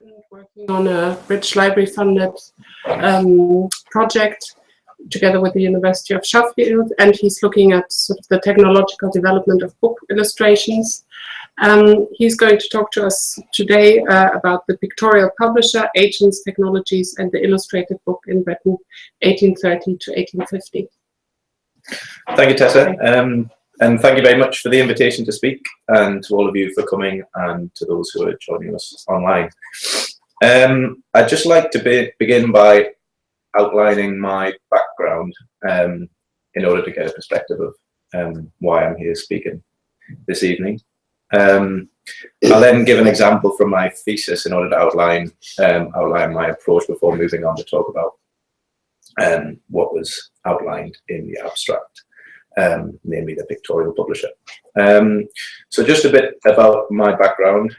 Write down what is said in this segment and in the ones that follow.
student working on a British Library funded project together with the University of Sheffield, and he's looking at sort of the technological development of book illustrations. He's going to talk to us today about the pictorial publisher, agents, technologies, and the illustrated book in Britain, 1830 to 1850. Thank you, Tessa, and thank you very much for the invitation to speak, and to all of you for coming, and to those who are joining us online. I'd just like to begin by outlining my background in order to get a perspective of why I'm here speaking this evening. I'll then give an example from my thesis in order to outline my approach before moving on to talk about what was outlined in the abstract, namely the pictorial publisher. So just a bit about my background,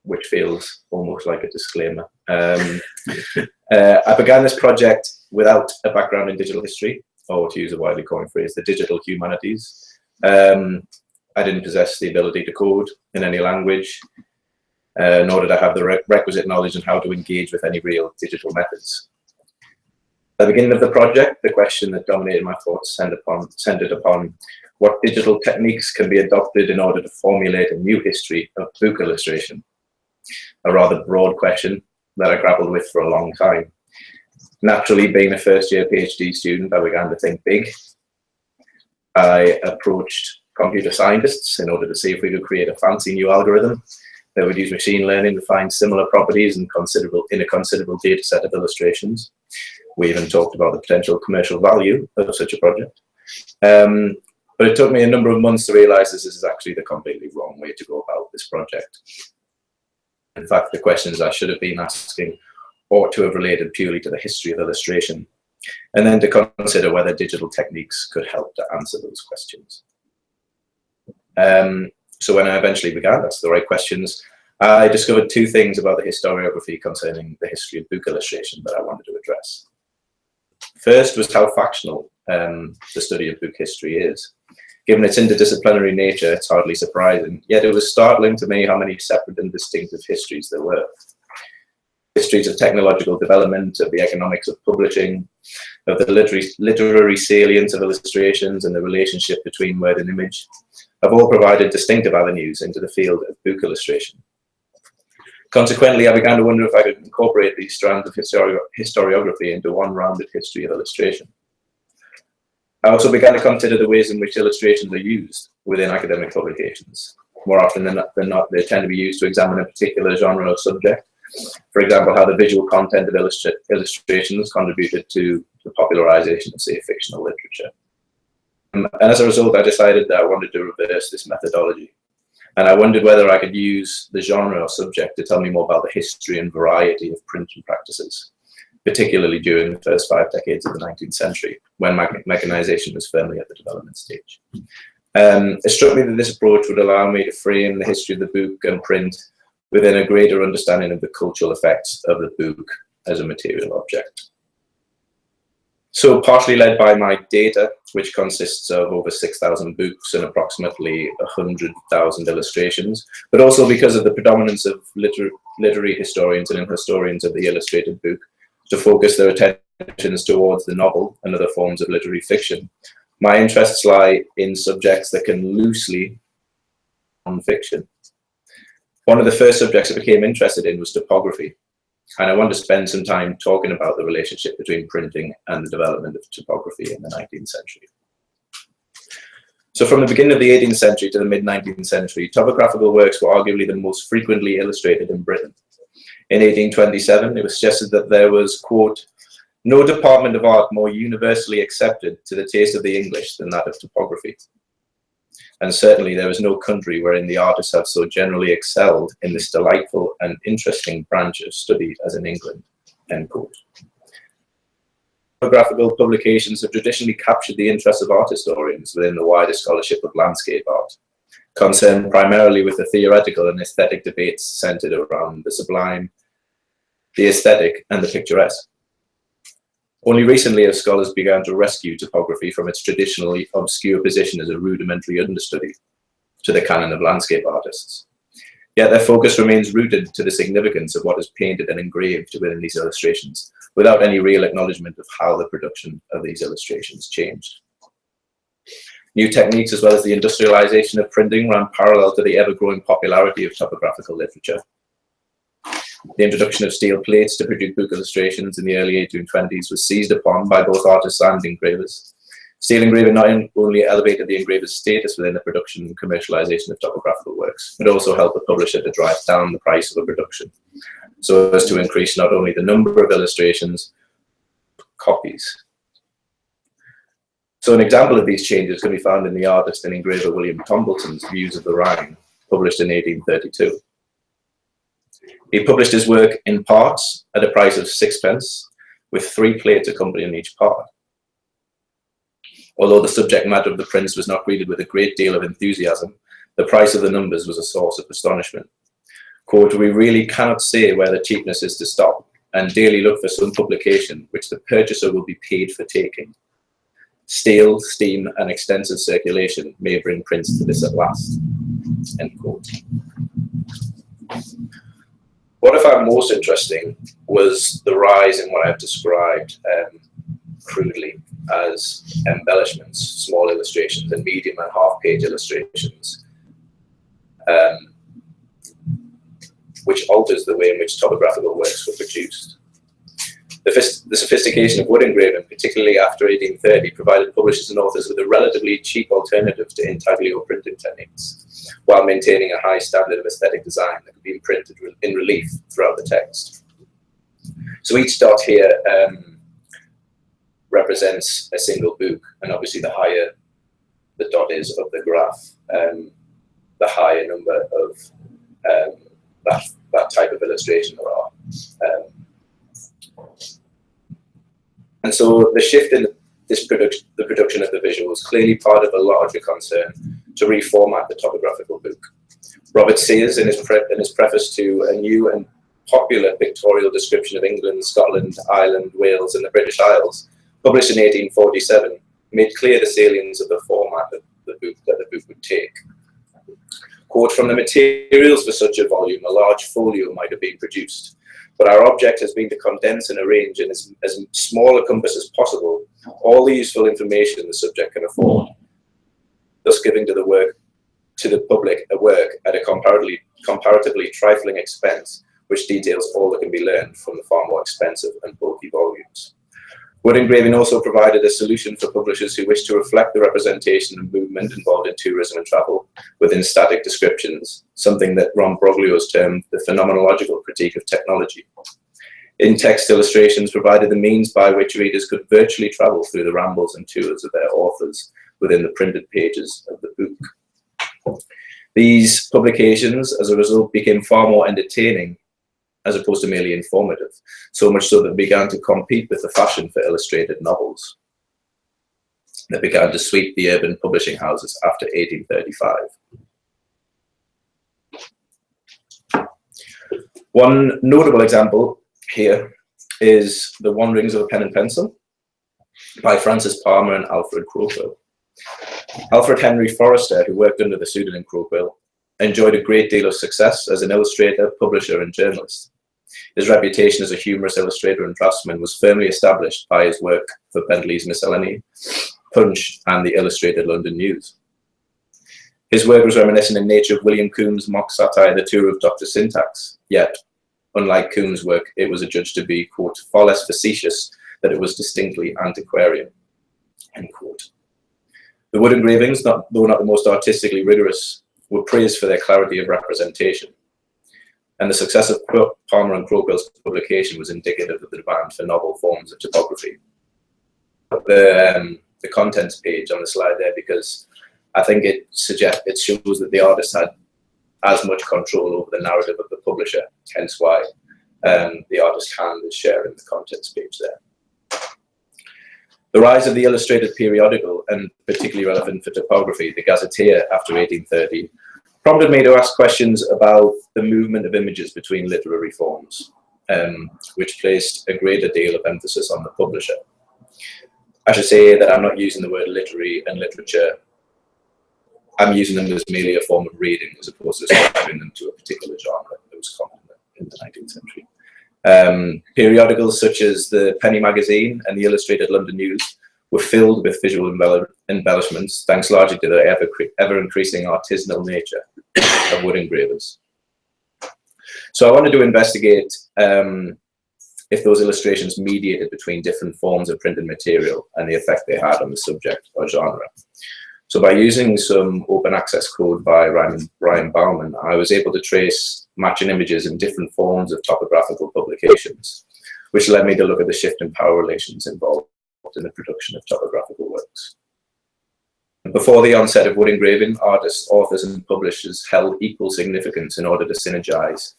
which feels almost like a disclaimer. I began this project without a background in digital history, or to use a widely coined phrase, the digital humanities. I didn't possess the ability to code in any language, nor did I have the requisite knowledge on how to engage with any real digital methods. At the beginning of the project, the question that dominated my thoughts centered upon what digital techniques can be adopted in order to formulate a new history of book illustration. A rather broad question that I grappled with for a long time. Naturally, being a first-year PhD student, I began to think big. I approached computer scientists in order to see if we could create a fancy new algorithm that would use machine learning to find similar properties in a considerable data set of illustrations. We even talked about the potential commercial value of such a project. But it took me a number of months to realize this is actually the completely wrong way to go about this project. In fact, the questions I should have been asking ought to have related purely to the history of illustration, and then to consider whether digital techniques could help to answer those questions. So when I eventually began to ask the right questions, I discovered two things about the historiography concerning the history of book illustration that I wanted to address. First was how factional the study of book history is. Given its interdisciplinary nature, it's hardly surprising, yet it was startling to me how many separate and distinctive histories there were. Histories of technological development, of the economics of publishing, of the literary salience of illustrations and the relationship between word and image, have all provided distinctive avenues into the field of book illustration. Consequently, I began to wonder if I could incorporate these strands of historiography into one rounded history of illustration. I also began to consider the ways in which illustrations are used within academic publications. More often than not, they tend to be used to examine a particular genre or subject. For example, how the visual content of illustrations contributed to the popularization of, say, fictional literature. And as a result, I decided that I wanted to reverse this methodology. And I wondered whether I could use the genre or subject to tell me more about the history and variety of printing practices, particularly during the first 5 decades of the 19th century, when mechanization was firmly at the development stage. It struck me that this approach would allow me to frame the history of the book and print within a greater understanding of the cultural effects of the book as a material object. So partially led by my data, which consists of over 6,000 books and approximately 100,000 illustrations, but also because of the predominance of literary historians and historians of the illustrated book to focus their attentions towards the novel and other forms of literary fiction, my interests lie in subjects that can loosely non-fiction. One of the first subjects I became interested in was topography, and I wanted to spend some time talking about the relationship between printing and the development of topography in the 19th century. So from the beginning of the 18th century to the mid-19th century, topographical works were arguably the most frequently illustrated in Britain. In 1827, it was suggested that there was, quote, no department of art more universally accepted to the taste of the English than that of topography. And certainly there was no country wherein the artists have so generally excelled in this delightful and interesting branch of study as in England, end quote. Topographical publications have traditionally captured the interest of art historians within the wider scholarship of landscape art, concerned primarily with the theoretical and aesthetic debates centered around the sublime, the aesthetic, and the picturesque. Only recently have scholars begun to rescue topography from its traditionally obscure position as a rudimentary understudy to the canon of landscape artists. Yet their focus remains rooted to the significance of what is painted and engraved within these illustrations, without any real acknowledgement of how the production of these illustrations changed. New techniques, as well as the industrialization of printing, ran parallel to the ever-growing popularity of topographical literature. The introduction of steel plates to produce book illustrations in the early 1820s was seized upon by both artists and engravers. Steel engraving not only elevated the engraver's status within the production and commercialization of topographical works, but also helped the publisher to drive down the price of a production, so as to increase not only the number of illustrations, but copies. So an example of these changes can be found in the artist and engraver William Tombleton's Views of the Rhine, published in 1832. He published his work in parts at a price of 6p, with 3 plates accompanying each part. Although the subject matter of the prints was not greeted with a great deal of enthusiasm, the price of the numbers was a source of astonishment. Quote, "We really cannot say where the cheapness is to stop, and daily look for some publication which the purchaser will be paid for taking. Steel, steam, and extensive circulation may bring prints to this at last." End quote. What I found most interesting was the rise in what I've described crudely as embellishments, small illustrations, and medium and half-page illustrations, which alters the way in which topographical works were produced. The sophistication of wood engraving, particularly after 1830, provided publishers and authors with a relatively cheap alternative to intaglio printing techniques, while maintaining a high standard of aesthetic design that could be imprinted in relief throughout the text. So each dot here represents a single book, and obviously the higher the dot is of the graph, the higher number of that type of illustration there are. And so the shift in the production of the visual was clearly part of a larger concern to reformat the topographical book. Robert Sears, in his preface to a new and popular pictorial description of England, Scotland, Ireland, Wales, and the British Isles, published in 1847, made clear the salience of the format of the book that the book would take. Quote, "From the materials for such a volume, a large folio might have been produced, but our object has been to condense and arrange in as small a compass as possible all the useful information the subject can afford, thus giving to the public a work at a comparatively trifling expense, which details all that can be learned from the far more expensive and bulky volumes." Wood engraving also provided a solution for publishers who wished to reflect the representation and movement involved in tourism and travel within static descriptions, something that Ron Broglio's termed the phenomenological critique of technology. In-text illustrations provided the means by which readers could virtually travel through the rambles and tours of their authors within the printed pages of the book. These publications, as a result, became far more entertaining as opposed to merely informative, so much so that they began to compete with the fashion for illustrated novels that began to sweep the urban publishing houses after 1835. One notable example here is The Wanderings of a Pen and Pencil by Francis Palmer and Alfred Crowquill. Alfred Henry Forrester, who worked under the pseudonym Crowquill, enjoyed a great deal of success as an illustrator, publisher, and journalist. His reputation as a humorous illustrator and draftsman was firmly established by his work for Bentley's Miscellany, Punch, and the Illustrated London News. His work was reminiscent in nature of William Coombs' mock satire, The Tour of Dr. Syntax, yet, unlike Coombs' work, it was adjudged to be, quote, "far less facetious that it was distinctly antiquarian," end quote. The wood engravings, though not the most artistically rigorous, were praised for their clarity of representation. And the success of Palmer and Crowquill's publication was indicative of the demand for novel forms of topography. The contents page on the slide there, because I think it shows that the artist had as much control over the narrative of the publisher, hence why the artist's hand is sharing the contents page there. The rise of the illustrated periodical, and particularly relevant for topography, the Gazetteer after 1830, prompted me to ask questions about the movement of images between literary forms, which placed a greater deal of emphasis on the publisher. I should say that I'm not using the word literary and literature I'm using them as merely a form of reading as opposed to ascribing them to a particular genre that was common in the 19th century. Periodicals such as the Penny Magazine and the Illustrated London News were filled with visual embellishments, thanks largely to the ever-increasing artisanal nature of wood engravers. So I wanted to investigate if those illustrations mediated between different forms of printed material and the effect they had on the subject or genre. So by using some open access code by Brian Bauman, I was able to trace matching images in different forms of topographical publications, which led me to look at the shift in power relations involved in the production of topographical works. Before the onset of wood engraving, artists, authors, and publishers held equal significance in order to synergize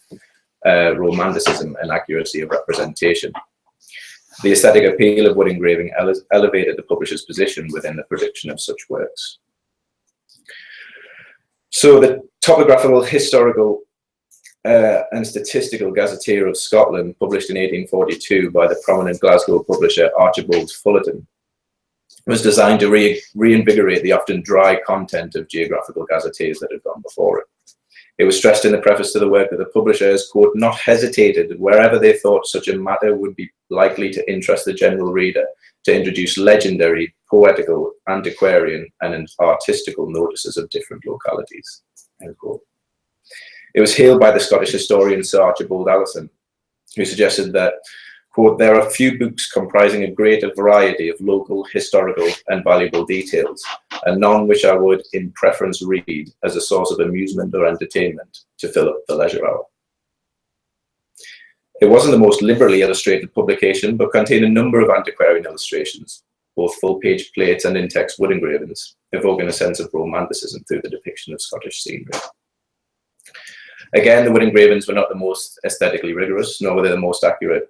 romanticism and accuracy of representation. The aesthetic appeal of wood engraving elevated the publisher's position within the production of such works. So the Topographical, Historical, and Statistical Gazetteer of Scotland, published in 1842 by the prominent Glasgow publisher Archibald Fullerton, was designed to reinvigorate the often dry content of geographical gazetteers that had gone before it. It was stressed in the preface to the work that the publisher has, quote, not hesitated wherever they thought such a matter would be likely to interest the general reader to introduce legendary, poetical, antiquarian, and artistical notices of different localities, end quote. It was hailed by the Scottish historian Sir Archibald Allison, who suggested that, quote, there are few books comprising a greater variety of local, historical, and valuable details, and none which I would in preference read as a source of amusement or entertainment to fill up the leisure hour. It wasn't the most liberally illustrated publication, but contained a number of antiquarian illustrations, both full-page plates and in-text wood engravings, evoking a sense of romanticism through the depiction of Scottish scenery. Again, the wood engravings were not the most aesthetically rigorous, nor were they the most accurate,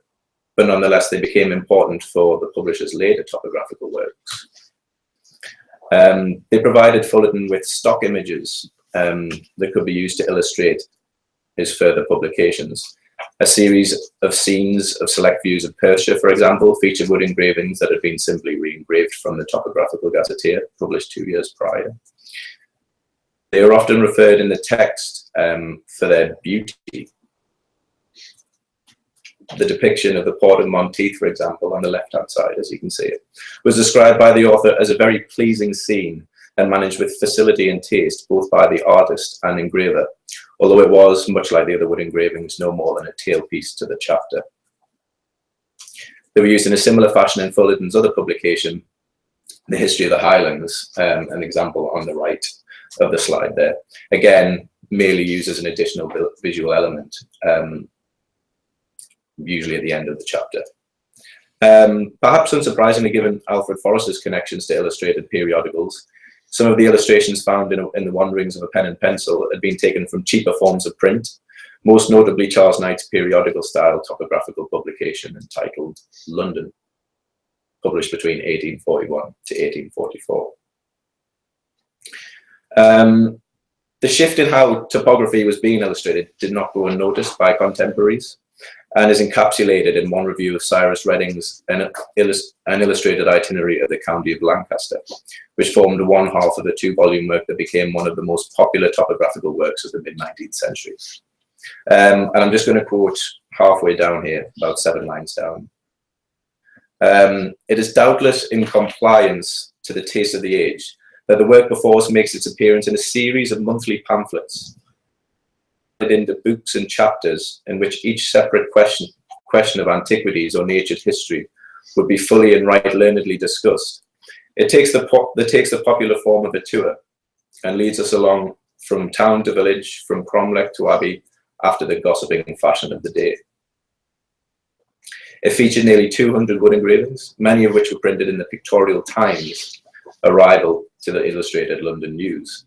but nonetheless they became important for the publisher's later topographical works. They provided Fullerton with stock images that could be used to illustrate his further publications. A series of scenes of select views of Perthshire, for example, featured wood engravings that had been simply re-engraved from the Topographical Gazetteer, published 2 years prior. They are often referred in the text for their beauty. The depiction of the Port of Monteith, for example, on the left-hand side, as you can see it, was described by the author as a very pleasing scene and managed with facility and taste, both by the artist and engraver, although it was, much like the other wood engravings, no more than a tailpiece to the chapter. They were used in a similar fashion in Fullerton's other publication, The History of the Highlands, an example on the right of the slide there. Again, merely used as an additional visual element, usually at the end of the chapter. Perhaps unsurprisingly, given Alfred Forrester's connections to illustrated periodicals, some of the illustrations found in the wanderings of a pen and pencil had been taken from cheaper forms of print, most notably Charles Knight's periodical-style topographical publication entitled London, published between 1841 to 1844. The shift in how topography was being illustrated did not go unnoticed by contemporaries, and is encapsulated in one review of Cyrus Redding's An Illustrated Itinerary of the County of Lancaster, which formed one half of the 2-volume work that became one of the most popular topographical works of the mid-19th century. And I'm just going to quote halfway down here, about 7 lines down. It is doubtless in compliance to the taste of the age that the work before us makes its appearance in a series of monthly pamphlets, into books and chapters in which each separate question of antiquities or natured history would be fully and right learnedly discussed. It takes the popular form of a tour and leads us along from town to village, from cromlech to abbey, after the gossiping fashion of the day. It featured nearly 200 wood engravings, many of which were printed in the Pictorial Times, a rival to the Illustrated London News.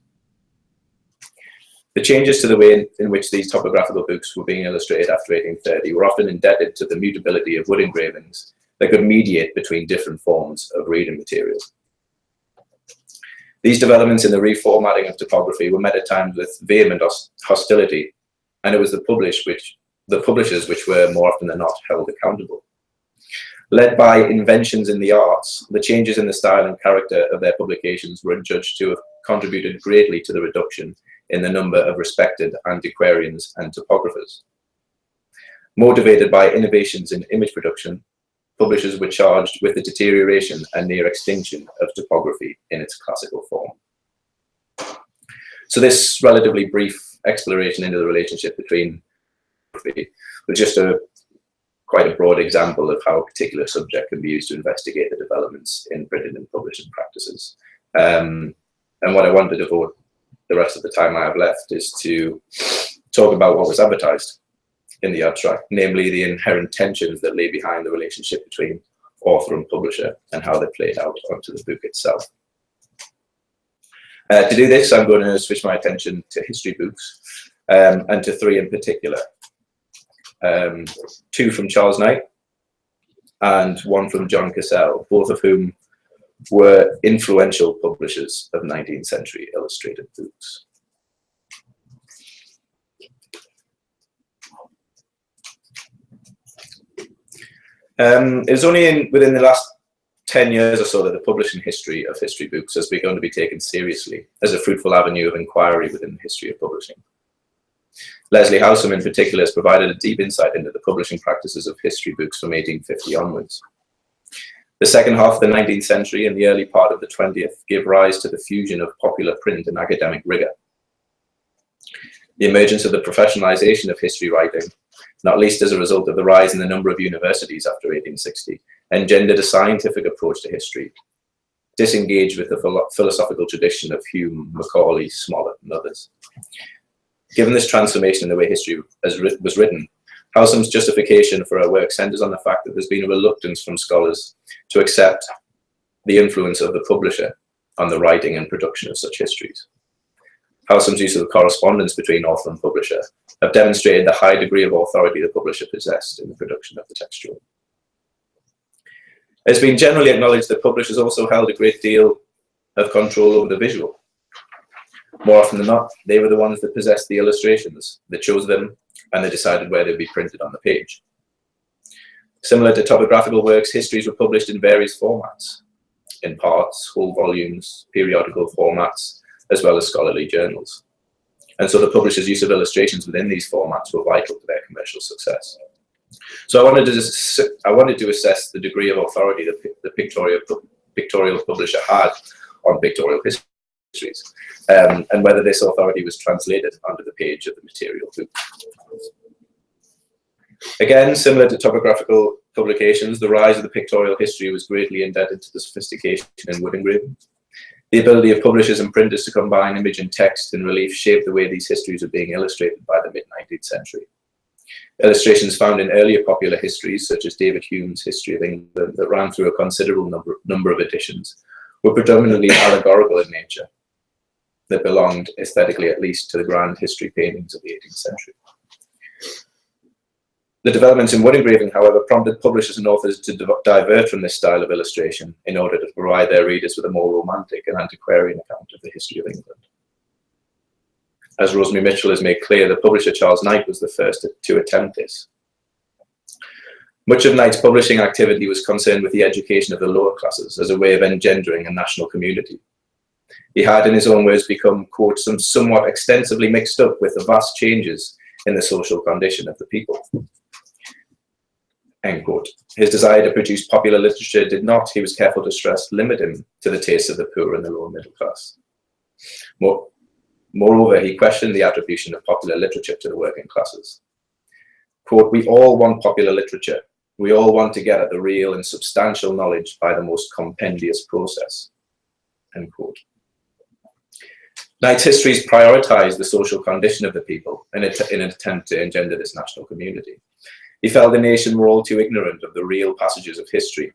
The changes to the way in which these topographical books were being illustrated after 1830 were often indebted to the mutability of wood engravings that could mediate between different forms of reading material. These developments in the reformatting of topography were met at times with vehement hostility, and it was the publishers which were more often than not held accountable. Led by inventions in the arts, the changes in the style and character of their publications were adjudged to have contributed greatly to the reduction in the number of respected antiquarians and topographers. Motivated by innovations in image production, publishers were charged with the deterioration and near extinction of topography in its classical form. So this relatively brief exploration into the relationship between topography was just quite a broad example of how a particular subject can be used to investigate the developments in printed and publishing practices. And what I want to devote the rest of the time I have left is to talk about what was advertised in the abstract, namely the inherent tensions that lay behind the relationship between author and publisher and how they played out onto the book itself. To do this, I'm going to switch my attention to history books, and to three in particular. Two from Charles Knight and one from John Cassell, both of whom were influential publishers of 19th century illustrated books. It was only within the last 10 years or so that the publishing history of history books has begun to be taken seriously as a fruitful avenue of inquiry within the history of publishing. Leslie Howsam in particular has provided a deep insight into the publishing practices of history books from 1850 onwards. The second half of the 19th century and the early part of the 20th gave rise to the fusion of popular print and academic rigor. The emergence of the professionalization of history writing, not least as a result of the rise in the number of universities after 1860, engendered a scientific approach to history, disengaged with the philosophical tradition of Hume, Macaulay, Smollett, and others. Given this transformation in the way history was written, Howsam's justification for her work centers on the fact that there's been a reluctance from scholars to accept the influence of the publisher on the writing and production of such histories. Howsam's use of the correspondence between author and publisher have demonstrated the high degree of authority the publisher possessed in the production of the textual. It's been generally acknowledged that publishers also held a great deal of control over the visual. More often than not, they were the ones that possessed the illustrations, that chose them, and they decided where they'd be printed on the page. Similar to topographical works, histories were published in various formats, in parts, whole volumes, periodical formats, as well as scholarly journals. And so the publisher's use of illustrations within these formats were vital to their commercial success. So I wanted to assess the degree of authority that the pictorial publisher had on pictorial histories, and whether this authority was translated onto the page of the material book. Again, similar to topographical publications, the rise of the pictorial history was greatly indebted to the sophistication in wood engraving. The ability of publishers and printers to combine image and text and relief shaped the way these histories were being illustrated by the mid-19th century. Illustrations found in earlier popular histories, such as David Hume's History of England, that ran through a considerable number of editions, were predominantly allegorical in nature, that belonged, aesthetically at least, to the grand history paintings of the 18th century. The developments in wood engraving, however, prompted publishers and authors to divert from this style of illustration in order to provide their readers with a more romantic and antiquarian account of the history of England. As Rosemary Mitchell has made clear, the publisher Charles Knight was the first to attempt this. Much of Knight's publishing activity was concerned with the education of the lower classes as a way of engendering a national community. He had, in his own words, become, quote, somewhat extensively mixed up with the vast changes in the social condition of the people. End quote. His desire to produce popular literature did not, he was careful to stress, limit him to the tastes of the poor and the lower middle class. Moreover, he questioned the attribution of popular literature to the working classes. Quote, we all want popular literature. We all want to get at the real and substantial knowledge by the most compendious process. End quote. Knight's histories prioritized the social condition of the people in an attempt to engender this national community. He felt the nation were all too ignorant of the real passages of history,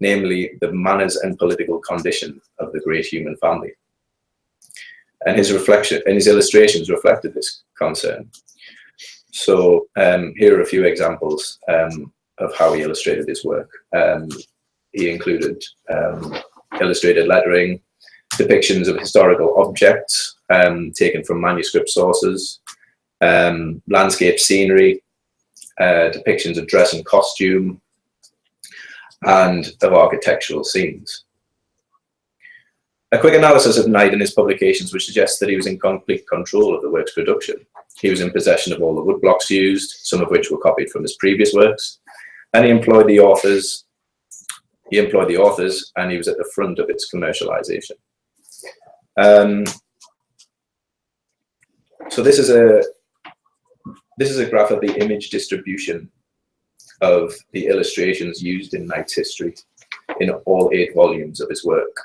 namely the manners and political condition of the great human family. And his illustrations reflected this concern. So here are a few examples of how he illustrated his work. He included illustrated lettering, depictions of historical objects taken from manuscript sources, landscape scenery, depictions of dress and costume, and of architectural scenes. A quick analysis of Knight and his publications would suggest that he was in complete control of the work's production. He was in possession of all the woodblocks used, some of which were copied from his previous works, and he employed the authors, and he was at the front of its commercialization. So this is a graph of the image distribution of the illustrations used in Knight's history in all 8 volumes of his work.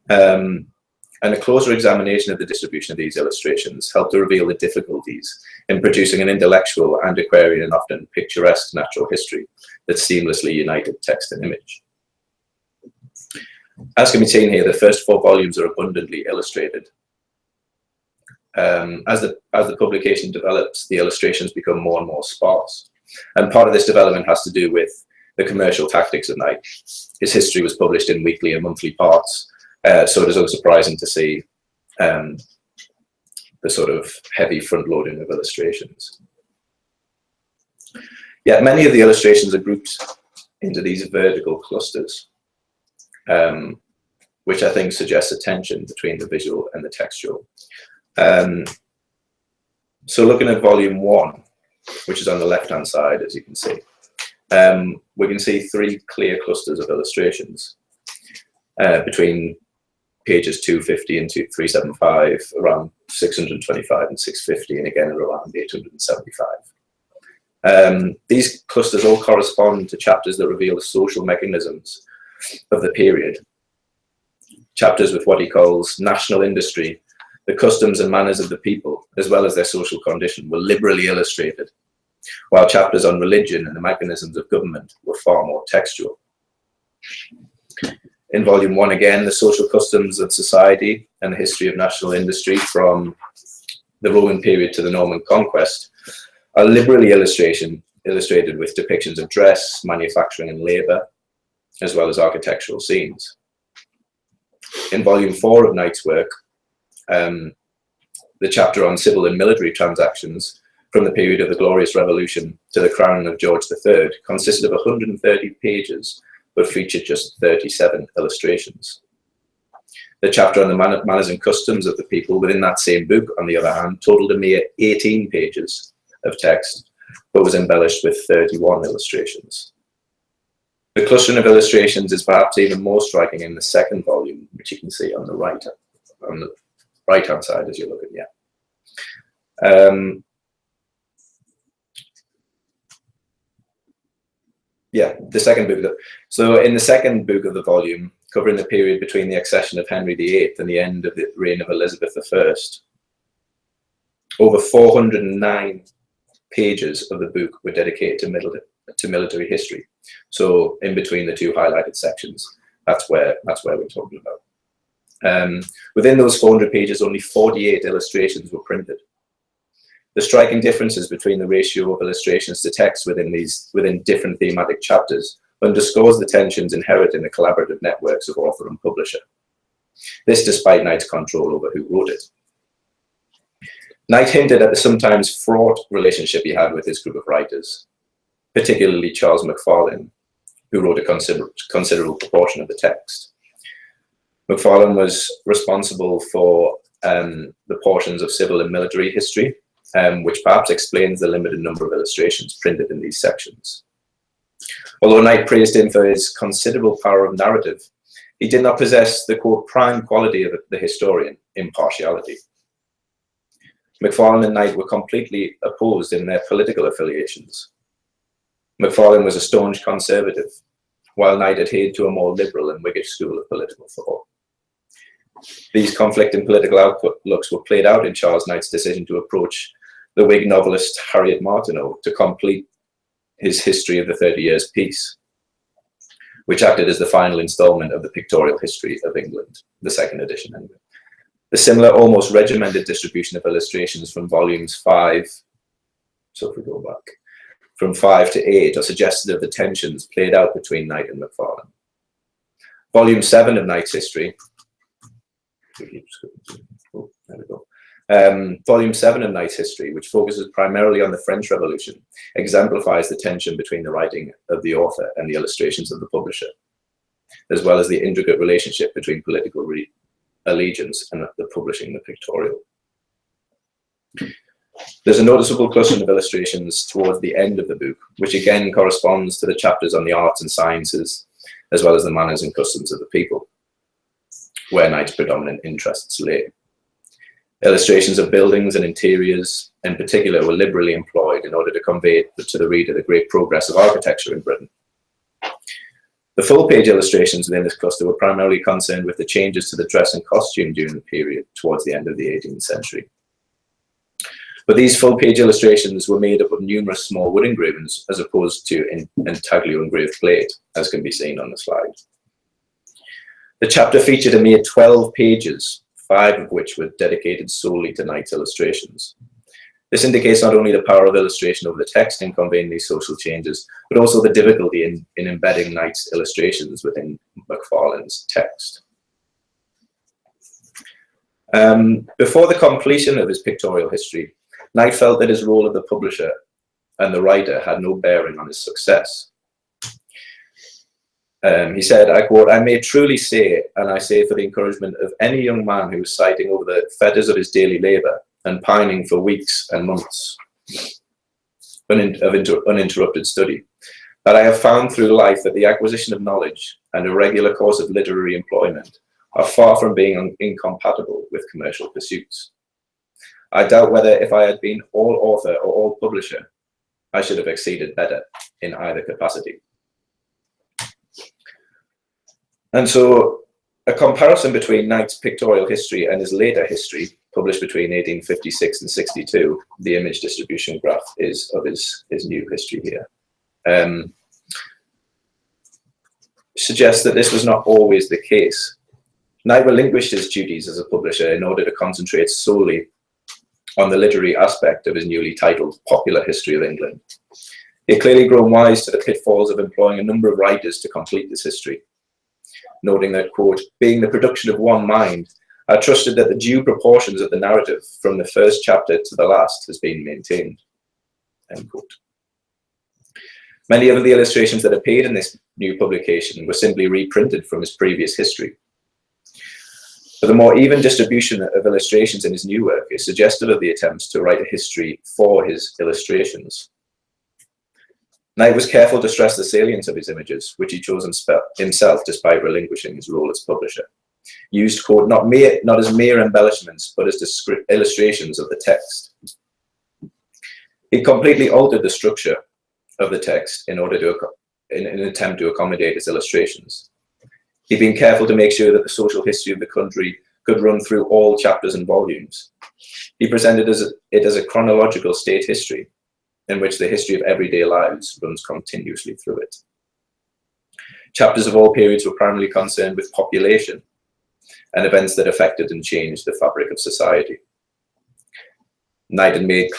And a closer examination of the distribution of these illustrations helped to reveal the difficulties in producing an intellectual, antiquarian, and often picturesque natural history that seamlessly united text and image. As can be seen here, the first 4 volumes are abundantly illustrated. As the publication develops, the illustrations become more and more sparse. And part of this development has to do with the commercial tactics of Knight. His history was published in weekly and monthly parts, so it is unsurprising to see the sort of heavy front-loading of illustrations. Yet many of the illustrations are grouped into these vertical clusters, which I think suggests a tension between the visual and the textual. So looking at volume 1, which is on the left-hand side, as you can see, we can see 3 clear clusters of illustrations between pages 250 and 375, around 625 and 650, and again around 875. These clusters all correspond to chapters that reveal the social mechanisms of the period. Chapters with what he calls national industry, the customs and manners of the people, as well as their social condition, were liberally illustrated, while chapters on religion and the mechanisms of government were far more textual. In volume 1 again, the social customs of society and the history of national industry from the Roman period to the Norman conquest are liberally illustrated with depictions of dress, manufacturing and labour, as well as architectural scenes. In volume 4 of Knight's work, the chapter on civil and military transactions from the period of the Glorious Revolution to the crowning of George III consisted of 130 pages, but featured just 37 illustrations. The chapter on the manners and customs of the people within that same book, on the other hand, totaled a mere 18 pages of text, but was embellished with 31 illustrations. The clustering of illustrations is perhaps even more striking in the second volume, which you can see on the right-hand side as you look at it. The second book. So in the second book of the volume, covering the period between the accession of Henry VIII and the end of the reign of Elizabeth I, over 409 pages of the book were dedicated to military history. So in between the 2 highlighted sections, that's where we're talking about. Within those 400 pages, only 48 illustrations were printed. The striking differences between the ratio of illustrations to text within different thematic chapters underscores the tensions inherent in the collaborative networks of author and publisher. This despite Knight's control over who wrote it. Knight hinted at the sometimes fraught relationship he had with his group of writers, particularly Charles Macfarlane, who wrote a considerable proportion of the text. Macfarlane was responsible for the portions of civil and military history, which perhaps explains the limited number of illustrations printed in these sections. Although Knight praised him for his considerable power of narrative, he did not possess the quote prime quality of the historian, impartiality. Macfarlane and Knight were completely opposed in their political affiliations. Macfarlane was a staunch conservative, while Knight adhered to a more liberal and Whiggish school of political thought. These conflicting political outlooks were played out in Charles Knight's decision to approach the Whig novelist Harriet Martineau to complete his History of the 30 Years' Peace, which acted as the final installment of the Pictorial History of England, the second edition anyway. The similar, almost regimented distribution of illustrations from volumes 5, so if we go back, from 5 to 8 are suggestive of the tensions played out between Knight and Macfarlane. Volume 7 of Knight's history, Volume 7 of Knight's history, which focuses primarily on the French Revolution, exemplifies the tension between the writing of the author and the illustrations of the publisher. as well as the intricate relationship between political allegiance and the publishing the pictorial. There's a noticeable cluster of illustrations towards the end of the book, which again corresponds to the chapters on the arts and sciences, as well as the manners and customs of the people, where Knight's predominant interests lay. Illustrations of buildings and interiors, in particular, were liberally employed in order to convey to the reader the great progress of architecture in Britain. The full-page illustrations within this cluster were primarily concerned with the changes to the dress and costume during the period towards the end of the 18th century. But these full-page illustrations were made up of numerous small wood engravings as opposed to intaglio engraved plate, as can be seen on the slide. The chapter featured a mere 12 pages, 5 of which were dedicated solely to Knight's illustrations. This indicates not only the power of illustration over the text in conveying these social changes, but also the difficulty in embedding Knight's illustrations within Macfarlane's text. Before the completion of his pictorial history, Knight felt that his role of the publisher and the writer had no bearing on his success. He said, I quote, "I may truly say, and I say for the encouragement of any young man who is sighting over the fetters of his daily labour and pining for weeks and months of uninterrupted study, that I have found through life that the acquisition of knowledge and a regular course of literary employment are far from being incompatible with commercial pursuits. I doubt whether if I had been all author or all publisher, I should have exceeded better in either capacity." And so a comparison between Knight's pictorial history and his later history, published between 1856 and 62, the image distribution graph is of his new history here, suggests that this was not always the case. Knight relinquished his duties as a publisher in order to concentrate solely on the literary aspect of his newly titled Popular History of England. He had clearly grown wise to the pitfalls of employing a number of writers to complete this history, noting that, quote, "Being the production of one mind, I trusted that the due proportions of the narrative from the first chapter to the last has been maintained," end quote. Many of the illustrations that appeared in this new publication were simply reprinted from his previous history. But the more even distribution of illustrations in his new work is suggestive of the attempts to write a history for his illustrations. Knight was careful to stress the salience of his images, which he chose himself despite relinquishing his role as publisher. Used, quote, not as mere embellishments, but as illustrations of the text. He completely altered the structure of the text in an attempt to accommodate his illustrations. He'd been careful to make sure that the social history of the country could run through all chapters and volumes. He presented it as a chronological state history, in which the history of everyday lives runs continuously through it. Chapters of all periods were primarily concerned with population and events that affected and changed the fabric of society. Knight had made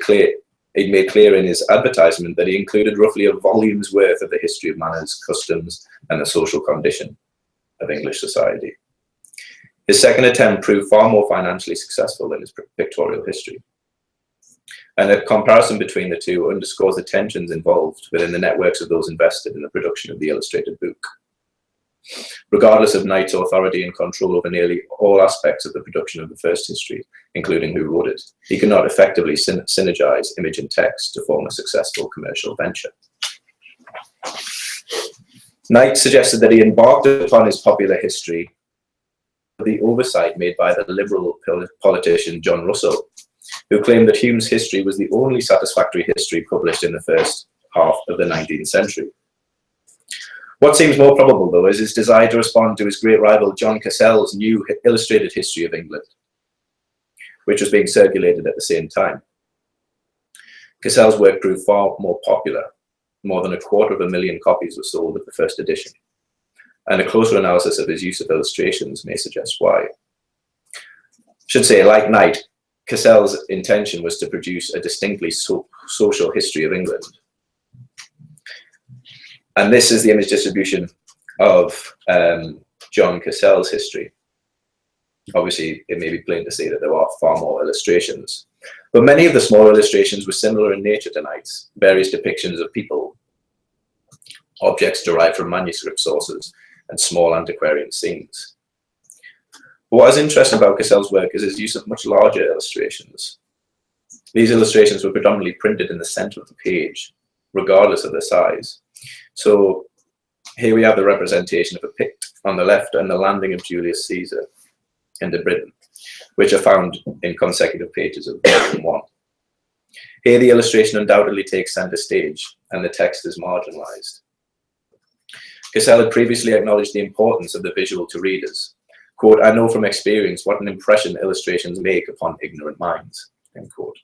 clear in his advertisement that he included roughly a volume's worth of the history of manners, customs, and the social condition of English society. His second attempt proved far more financially successful than his pictorial history. And a comparison between the two underscores the tensions involved within the networks of those invested in the production of the illustrated book. Regardless of Knight's authority and control over nearly all aspects of the production of the first history, including who wrote it, he could not effectively synergize image and text to form a successful commercial venture. Knight suggested that he embarked upon his popular history with the oversight made by the liberal politician John Russell, who claimed that Hume's history was the only satisfactory history published in the first half of the 19th century. What seems more probable, though, is his desire to respond to his great rival John Cassell's new illustrated history of England, which was being circulated at the same time. Cassell's work proved far more popular. More than 250,000 copies were sold of the first edition, and a closer analysis of his use of illustrations may suggest why. I should say, like Knight, Cassell's intention was to produce a distinctly social history of England. And this is the image distribution of John Cassell's history. Obviously, it may be plain to see that there are far more illustrations, but many of the small illustrations were similar in nature to Knight's, various depictions of people, objects derived from manuscript sources, and small antiquarian scenes. But what is interesting about Cassell's work is his use of much larger illustrations. These illustrations were predominantly printed in the center of the page, regardless of their size. So here we have the representation of a Pict on the left and the landing of Julius Caesar into Britain, which are found in consecutive pages of volume 1. Here the illustration undoubtedly takes center stage and the text is marginalized. Cassell had previously acknowledged the importance of the visual to readers. Quote, "I know from experience what an impression illustrations make upon ignorant minds," end quote.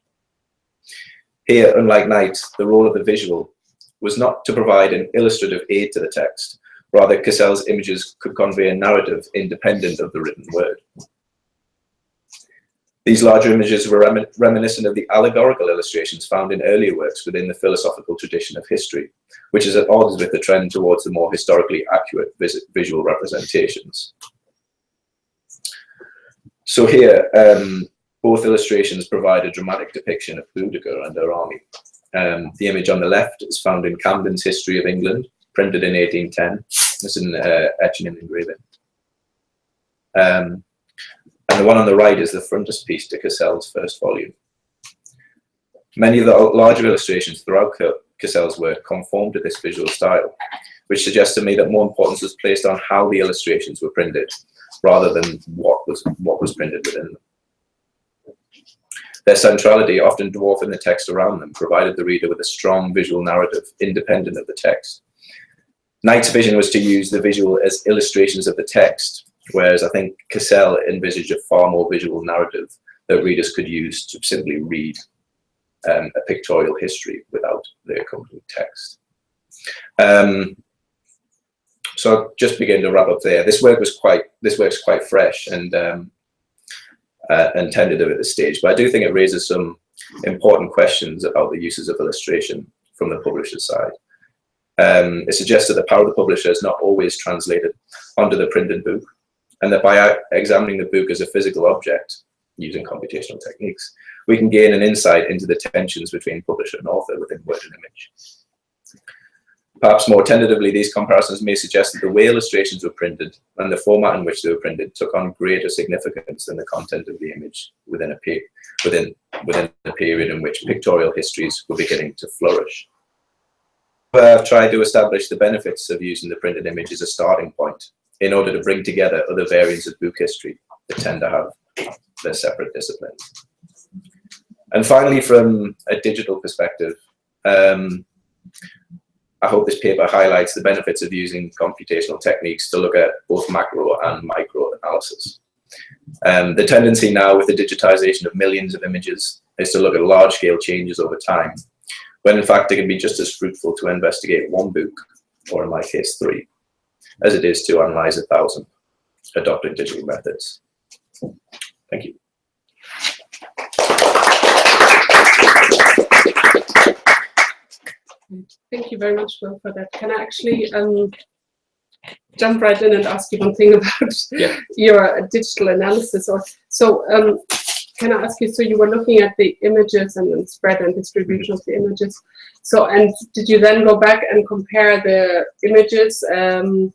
Here, unlike Knight, the role of the visual was not to provide an illustrative aid to the text. Rather, Cassell's images could convey a narrative independent of the written word. These larger images were reminiscent of the allegorical illustrations found in earlier works within the philosophical tradition of history, which is at odds with the trend towards the more historically accurate visual representations. So here, both illustrations provide a dramatic depiction of Boudicca and her army. The image on the left is found in Camden's History of England, printed in 1810. It's an etching and engraving. And the one on the right is the frontispiece to Cassell's first volume. Many of the larger illustrations throughout Cassell's work conform to this visual style, which suggests to me that more importance was placed on how the illustrations were printed, rather than what was printed within them. Their centrality, often dwarfing the text around them, provided the reader with a strong visual narrative independent of the text. Knight's vision was to use the visual as illustrations of the text, whereas I think Cassell envisaged a far more visual narrative that readers could use to simply read a pictorial history without the accompanying text. So I'll just begin to wrap up there. This work's quite fresh and tentative at this stage, but I do think it raises some important questions about the uses of illustration from the publisher's side. It suggests that the power of the publisher is not always translated onto the printed book, and that by examining the book as a physical object, using computational techniques, we can gain an insight into the tensions between publisher and author within word and image. Perhaps more tentatively, these comparisons may suggest that the way illustrations were printed and the format in which they were printed took on greater significance than the content of the image within a period in which pictorial histories were beginning to flourish. I've tried to establish the benefits of using the printed image as a starting point in order to bring together other variants of book history that tend to have their separate disciplines. And finally, from a digital perspective, I hope this paper highlights the benefits of using computational techniques to look at both macro and micro analysis. The tendency now with the digitization of millions of images is to look at large-scale changes over time, when in fact it can be just as fruitful to investigate one book, or in my case 3, as it is to analyze 1,000, adopting digital methods. Thank you. Thank you very much, Will, for that. Can I actually jump right in and ask you one thing about your digital analysis? Can I ask you, so you were looking at the images and the spread and distribution of the images. So, and did you then go back and compare the images and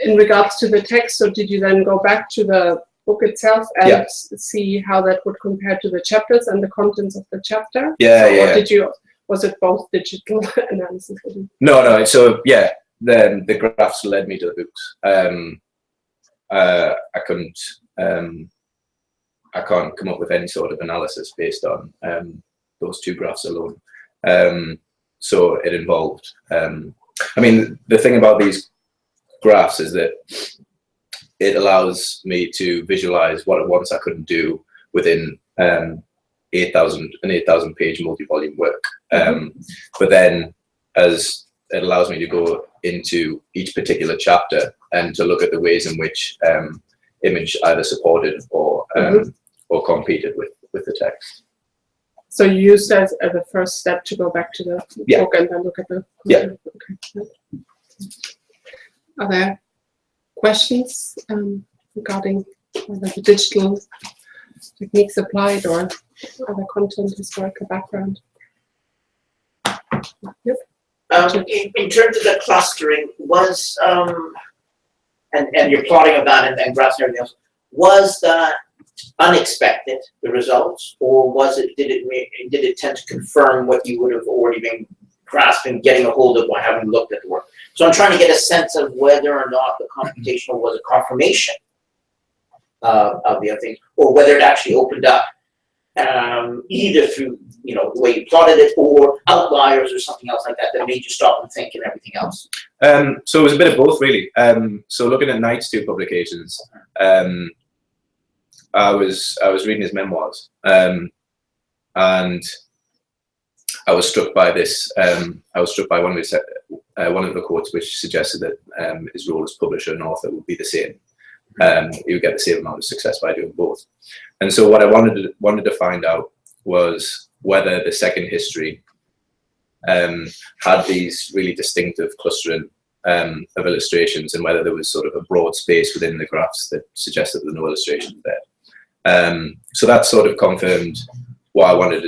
in regards to the text? So did you then go back to the book itself and see how that would compare to the chapters and the contents of the chapter? Or did you, was it both digital analysis? No. So yeah, then the graphs led me to the books. I can't come up with any sort of analysis based on those 2 graphs alone. So it involved, I mean, the thing about these graphs is that it allows me to visualize what at once I couldn't do within an 8,000 page multi-volume work. But then as it allows me to go into each particular chapter and to look at the ways in which image either supported or competed with the text. So you use that as a first step to go back to the book and then look at the Okay. Are there questions regarding whether the digital techniques applied or other content, historical background? Yep. In terms of the clustering, was and you're plotting of that and graphs and everything else, was that unexpected, the results, or did it tend to confirm what you would have already been grasping, getting a hold of by having looked at the work? So I'm trying to get a sense of whether or not the computational was a confirmation of the other things, or whether it actually opened up either through the way you plotted it, or outliers or something else like that that made you stop and think and everything else. So it was a bit of both, really. So looking at Knight's two publications, I was reading his memoirs, and I was struck by this. I was struck by one of the quotes which suggested that his role as publisher and author would be the same. He would get the same amount of success by doing both. And so what I wanted to find out was whether the second history had these really distinctive clustering of illustrations, and whether there was sort of a broad space within the graphs that suggested there were no illustrations there. So that sort of confirmed what I wanted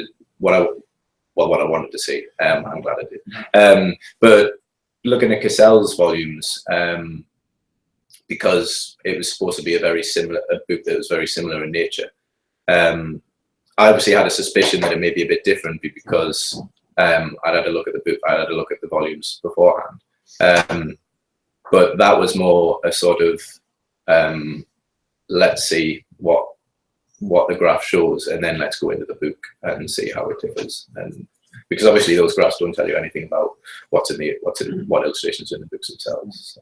to see. I'm glad I did. But looking at Cassell's volumes, because it was supposed to be a book that was very similar in nature, I obviously had a suspicion that it may be a bit different because I'd had a look at the book, I had a look at the volumes beforehand. But that was more a sort of let's see what the graph shows, and then let's go into the book and see how it differs. And because obviously those graphs don't tell you anything about what illustrations are in the books themselves. So.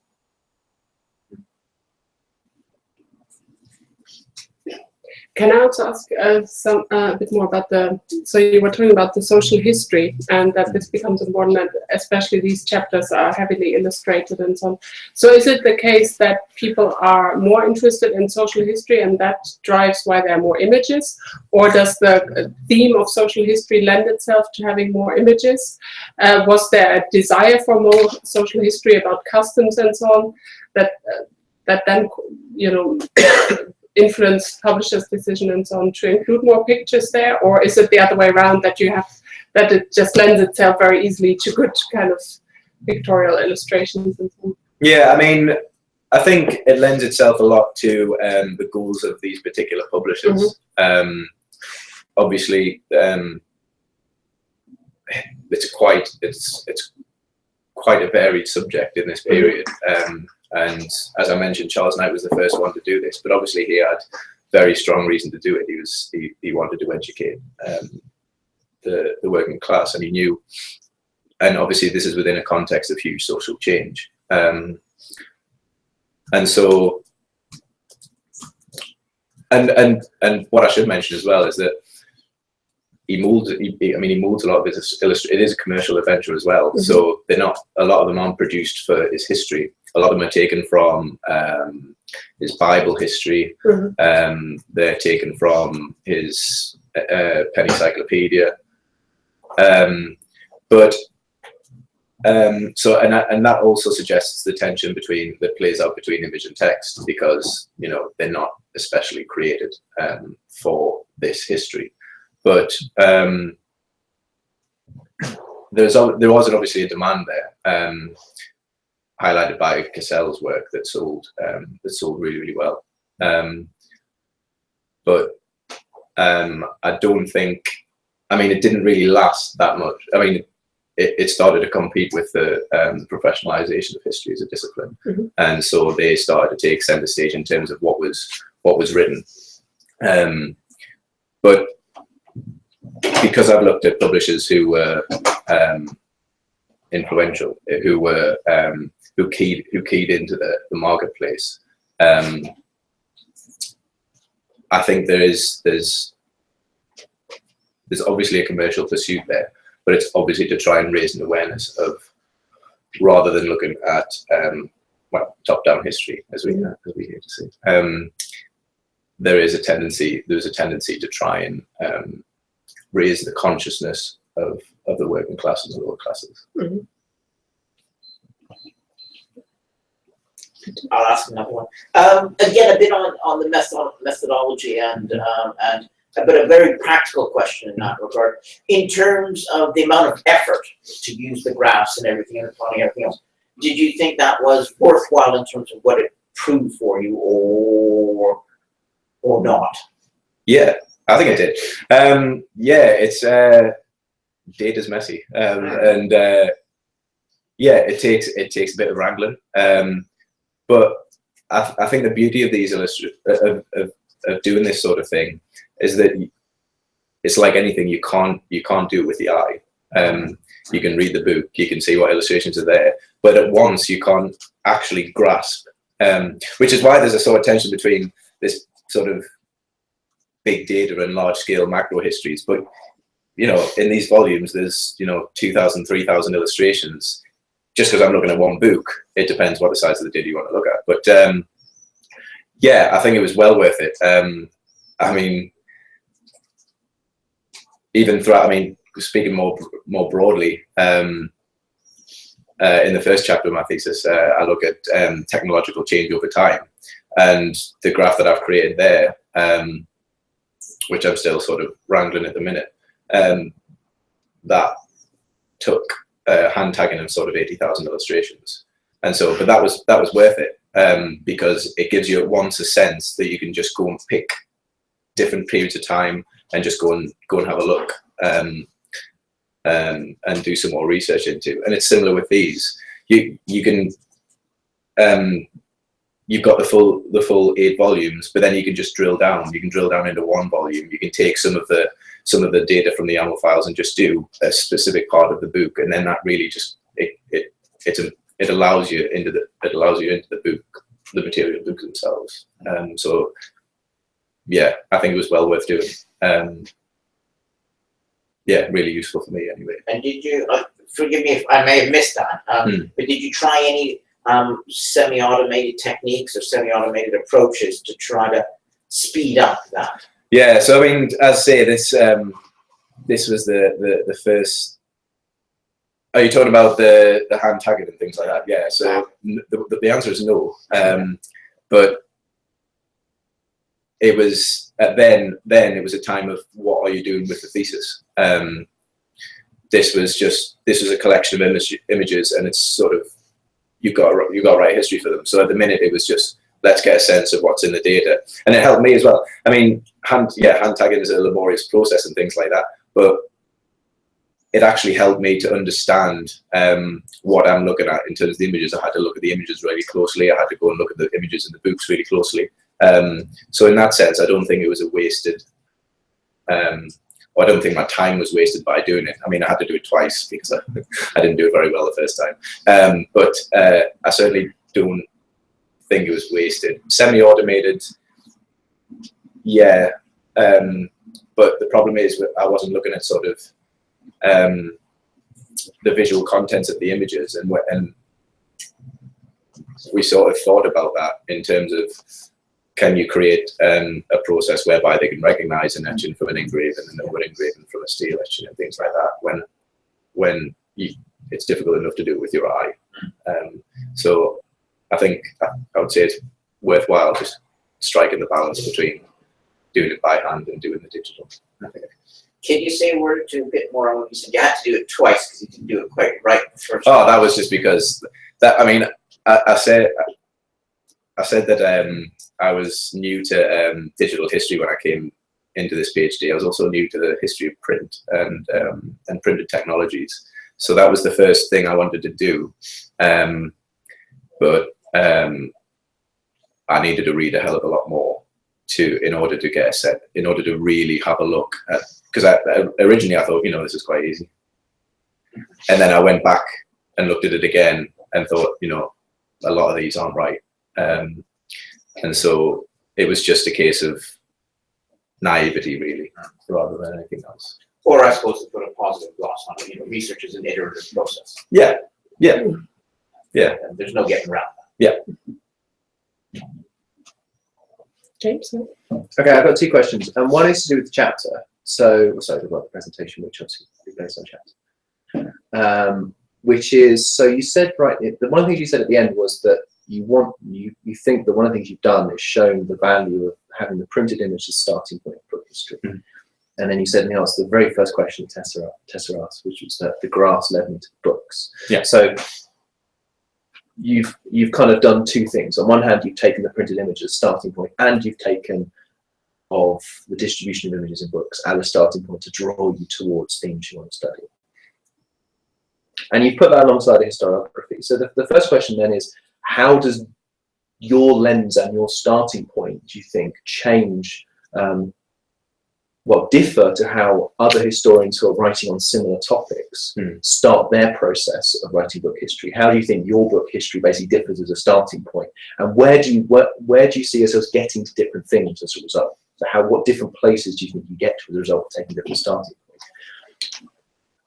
Can I also ask a bit more about so you were talking about the social history, and that this becomes important, and especially these chapters are heavily illustrated and so on. So is it the case that people are more interested in social history and that drives why there are more images? Or does the theme of social history lend itself to having more images? Was there a desire for more social history about customs and so on that then, influence publishers' decision and so on to include more pictures there? Or is it the other way around, that it just lends itself very easily to good kind of pictorial illustrations and so on? Yeah, I mean, I think it lends itself a lot to the goals of these particular publishers. Mm-hmm. Obviously, it's quite a varied subject in this period. And as I mentioned, Charles Knight was the first one to do this, but obviously he had very strong reason to do it. He wanted to educate the working class, and he knew. And obviously, this is within a context of huge social change. And so, and what I should mention as well is that he molds a lot of his it is a commercial adventure as well. Mm-hmm. So a lot of them aren't produced for his history. A lot of them are taken from his Bible history. Mm-hmm. They're taken from his penny cyclopedia. So that also suggests the tension that plays out between image and text, because they're not especially created for this history. But there was obviously a demand there, highlighted by Cassell's work that sold really, really well. But I don't think, it didn't really last that much. It started to compete with the professionalization of history as a discipline. Mm-hmm. And so they started to take center stage in terms of what was written. But because I've looked at publishers who were influential, who keyed into the marketplace, I think there's obviously a commercial pursuit there, but it's obviously to try and raise an awareness of, rather than looking at top-down history, as we hear to say. There's a tendency to try and raise the consciousness of the working classes and lower classes. Mm-hmm. I'll ask another one. Again, a bit on the methodology, and but a very practical question in that regard. In terms of the amount of effort to use the graphs and everything and plotting everything else, did you think that was worthwhile in terms of what it proved for you, or not? Yeah, I think it did. Yeah, it's data's messy, and yeah, it takes a bit of wrangling. But I think the beauty of these of doing this sort of thing is that it's like anything, you can't do it with the eye. You can read the book, you can see what illustrations are there, but at once you can't actually grasp. Which is why there's a sort of tension between this sort of big data and large scale macro histories. But you know, in these volumes, there's 2,000, 3,000 illustrations. Just because I'm looking at one book, it depends what the size of the data you want to look at. But yeah, I think it was well worth it. I mean, even throughout, I mean, speaking more broadly, in the first chapter of my thesis, I look at technological change over time, and the graph that I've created there, which I'm still sort of wrangling at the minute, that took hand tagging and sort of 80,000 illustrations, and so, but that was worth it, because it gives you at once a sense that you can just go and pick different periods of time and just go and have a look, and do some more research into. And it's similar with these. You can you've got the full 8 volumes, but then you can just drill down. You can drill down into one volume. You can take some of the data from the YAML files and just do a specific part of the book, and then that really just it allows you into the book, the material books themselves. So yeah, I think it was well worth doing. Yeah, really useful for me anyway. And did you, forgive me if I may have missed that, but did you try any semi-automated techniques or semi-automated approaches to try to speed up that? Yeah, so I mean, as I say, this was the first. Are you talking about the hand tagging and things like that? Yeah. So the answer is no. But it was then it was a time of what are you doing with the thesis? This was a collection of images, and it's sort of you've got to write history for them. So at the minute it was just, let's get a sense of what's in the data, and it helped me as well. I mean, hand tagging is a laborious process and things like that, but it actually helped me to understand what I'm looking at in terms of the images. I had to look at the images really closely. I had to go and look at the images in the books really closely. So in that sense, I don't think it was a wasted. I don't think my time was wasted by doing it. I mean, I had to do it twice because I didn't do it very well the first time. But I certainly don't think it was wasted. Semi-automated, yeah. But the problem is I wasn't looking at sort of the visual contents of the images, and we sort of thought about that in terms of, can you create a process whereby they can recognize an etching from an engraving and another engraving from a steel etching and things like that, when it's difficult enough to do it with your eye. So I think I would say it's worthwhile just striking the balance between doing it by hand and doing the digital. I think. Can you say a word or two a bit more on what you said? You had to do it twice because you didn't do it quite right the first time. Oh, that was just because that. I mean, I said that I was new to digital history when I came into this PhD. I was also new to the history of print and printed technologies. So that was the first thing I wanted to do. But I needed to read a hell of a lot more in order to get a set, in order to really have a look at, because originally I thought, this is quite easy. And then I went back and looked at it again and thought, a lot of these aren't right. And so it was just a case of naivety, really, rather than anything else. Or I suppose to put a positive gloss on it, research is an iterative process. Yeah. And there's no getting around that. Yeah. James? Okay, I've got 2 questions. And one is to do with the chapter. So, the presentation, which obviously is based on chapter. Which is, so you said, right, one of the things you said at the end was that you think that one of the things you've done is shown the value of having the printed image as starting point for history. And then you said in the answer to the very first question Tessa asked, which was that the graphs led me to books. Yeah. So you've kind of done two things. On one hand, you've taken the printed image as a starting point, and you've taken of the distribution of images in books as a starting point to draw you towards themes you want to study. And you put that alongside a historiography. So the first question then is, how does your lens and your starting point, do you think, change, differ to how other historians who are writing on similar topics start their process of writing book history? How do you think your book history basically differs as a starting point? And where do you see yourselves getting to different things as a result? So what different places do you think you get to as a result of taking different starting points?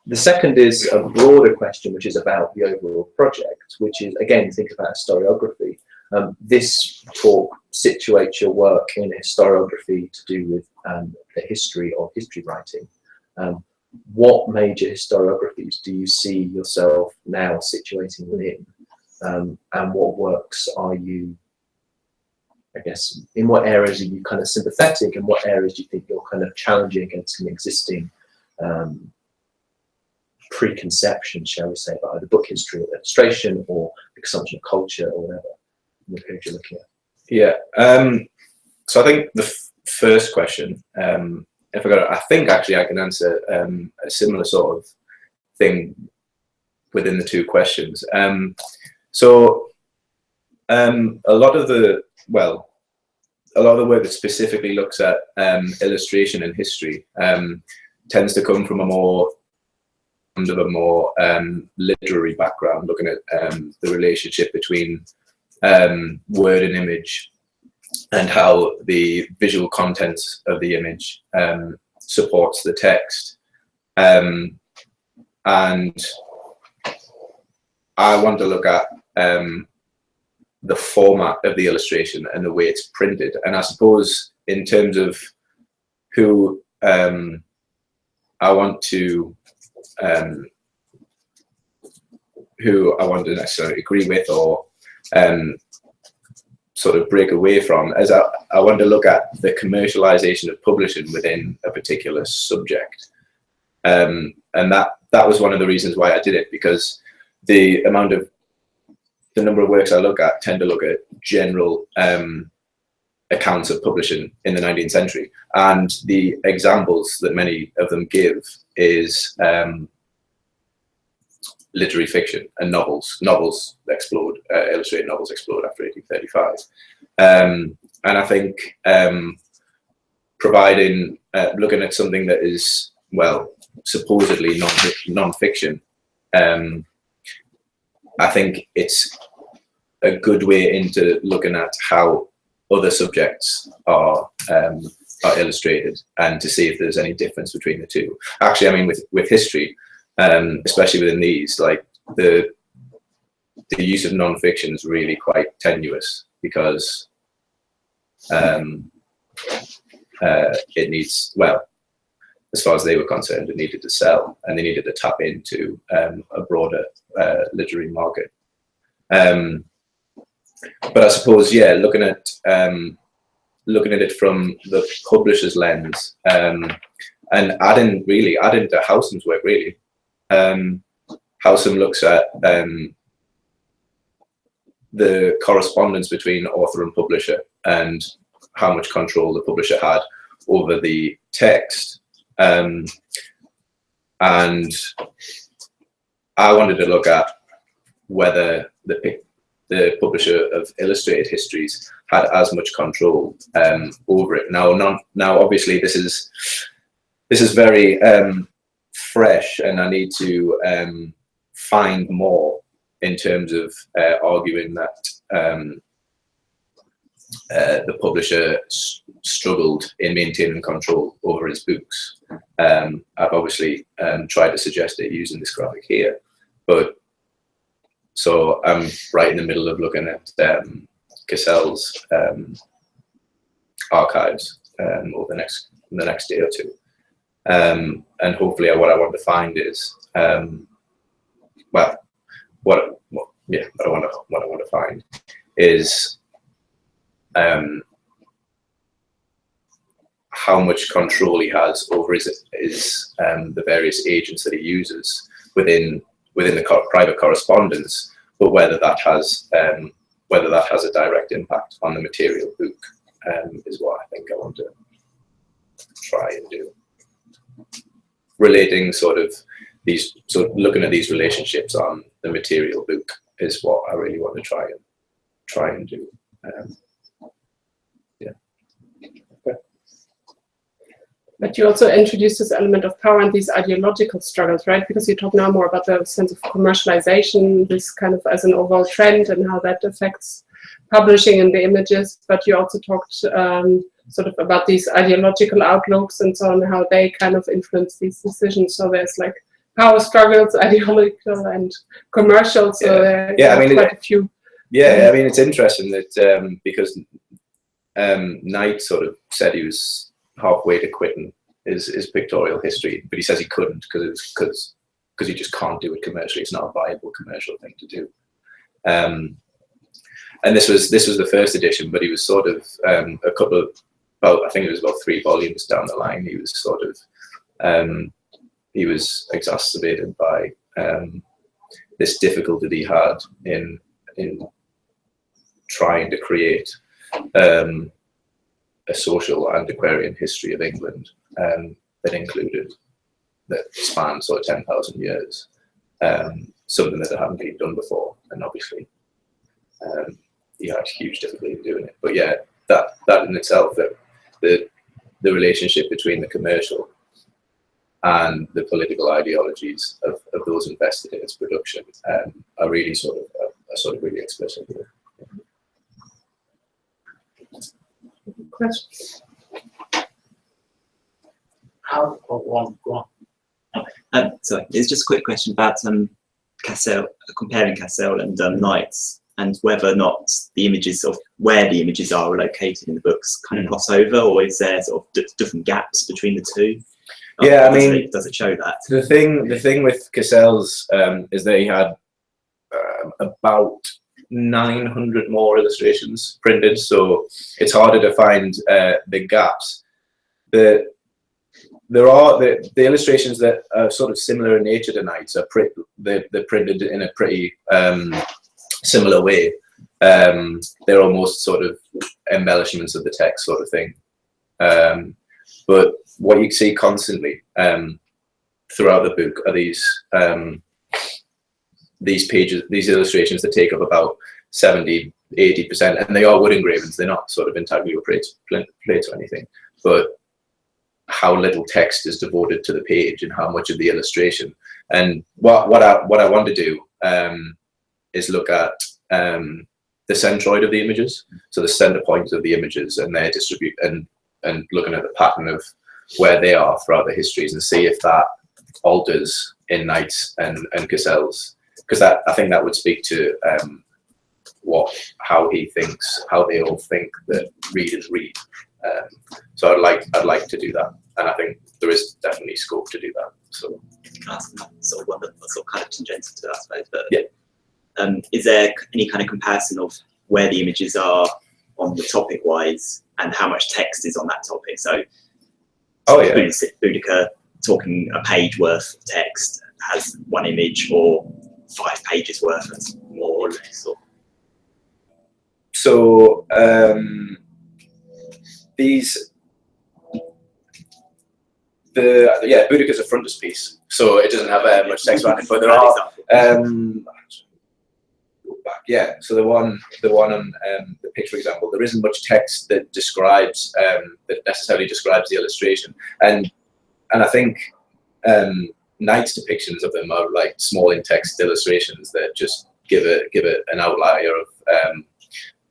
The second is a broader question, which is about the overall project, which is, again, think about historiography. This talk situates your work in historiography to do with the history of history writing. What major historiographies do you see yourself now situating within? And what works are you, I guess, in what areas are you kind of sympathetic, and what areas do you think you're kind of challenging against an existing preconception, shall we say, about either book history or illustration or the consumption of culture or whatever in the period you're looking at? Yeah. So I think the first question, if I think actually I can answer a similar sort of thing within the two questions. So a lot of the work that specifically looks at illustration and history tends to come from a more literary background, looking at the relationship between word and image, and how the visual content of the image supports the text. And I want to look at the format of the illustration and the way it's printed. And I suppose in terms of who I want to necessarily agree with or sort of break away from, as I want to look at the commercialization of publishing within a particular subject. And that was one of the reasons why I did it, because the number of works I look at tend to look at general accounts of publishing in the 19th century. And the examples that many of them give is literary fiction and novels. Novels explode, illustrated novels explode after 1835. And I think looking at something that is, supposedly non-fiction, I think it's a good way into looking at how other subjects are illustrated, and to see if there's any difference between the two. Actually, I mean, with history, especially within these, like the use of non-fiction is really quite tenuous, because it needs, as far as they were concerned, it needed to sell, and they needed to tap into a broader literary market. But I suppose, looking at it from the publisher's lens, and adding to Howson's work, really. Howson looks at the correspondence between author and publisher, and how much control the publisher had over the text. And I wanted to look at whether the publisher of illustrated histories had as much control over it. Now, obviously, this is very fresh, and I need to find more in terms of arguing that the publisher struggled in maintaining control over his books. I've obviously tried to suggest it using this graphic here, but so I'm right in the middle of looking at Cassell's archives over the next day or two, and hopefully what I want to find is what I want to find is how much control he has over the various agents that he uses within the private correspondence, but whether that has a direct impact on the material book is what I think I want to try and do. Relating looking at these relationships on the material book is what I really want to try and do. But you also introduced this element of power and these ideological struggles, right? Because you talk now more about the sense of commercialization, this kind of as an overall trend and how that affects publishing and the images. But you also talked sort of about these ideological outlooks and so on, how they kind of influence these decisions. So there's like power struggles, ideological and commercial. So I mean, quite a few. Yeah, I mean, it's interesting that because Knight sort of said he was halfway to quitting his pictorial history, but he says he couldn't because he just can't do it commercially. It's not a viable commercial thing to do. And this was the first edition, but he was sort of I think it was about 3 volumes down the line. He was sort of he was exacerbated by this difficulty that he had in trying to create a social antiquarian history of England that spanned sort of 10,000 years, something that hadn't been done before, and obviously he had huge difficulty in doing it. But yeah, that in itself, the relationship between the commercial and the political ideologies of those invested in its production are really sort of really explicit here. Questions? Sorry, it's just a quick question about Cassell, comparing Cassell and Knight's, and whether or not the images of where the images are located in the books kind of cross over, or is there sort of different gaps between the two? Yeah, I mean, does it show that? The thing with Cassell's is that he had about 900 more illustrations printed, so it's harder to find the gaps. The illustrations that are sort of similar in nature to Knight's are they're printed in a pretty similar way. They're almost sort of embellishments of the text sort of thing. But what you see constantly throughout the book are these pages, these illustrations that take up about 70–80%, and they are wood engravings. They're not sort of intaglio plates or anything, but how little text is devoted to the page and how much of the illustration. And what I want to do is look at the centroid of the images, so the center points of the images, and their and looking at the pattern of where they are throughout the histories, and see if that alters in Knight's and Cassell's, because I think that would speak to how they all think that readers read. So I'd like to do that, and I think there is definitely scope to do that. So that's sort of kind of tangential to that, I suppose. But yeah, is there any kind of comparison of where the images are on the topic wise and how much text is on that topic? So, Boudica talking a page worth of text has one image, or 5 pages worth, that's more or less. So Boudica's a frontispiece, so it doesn't have much text on it, but there are so the one on the picture example, there isn't much text that describes that necessarily describes the illustration, and I think Knight's depictions of them are like small in text illustrations that just give it an outlier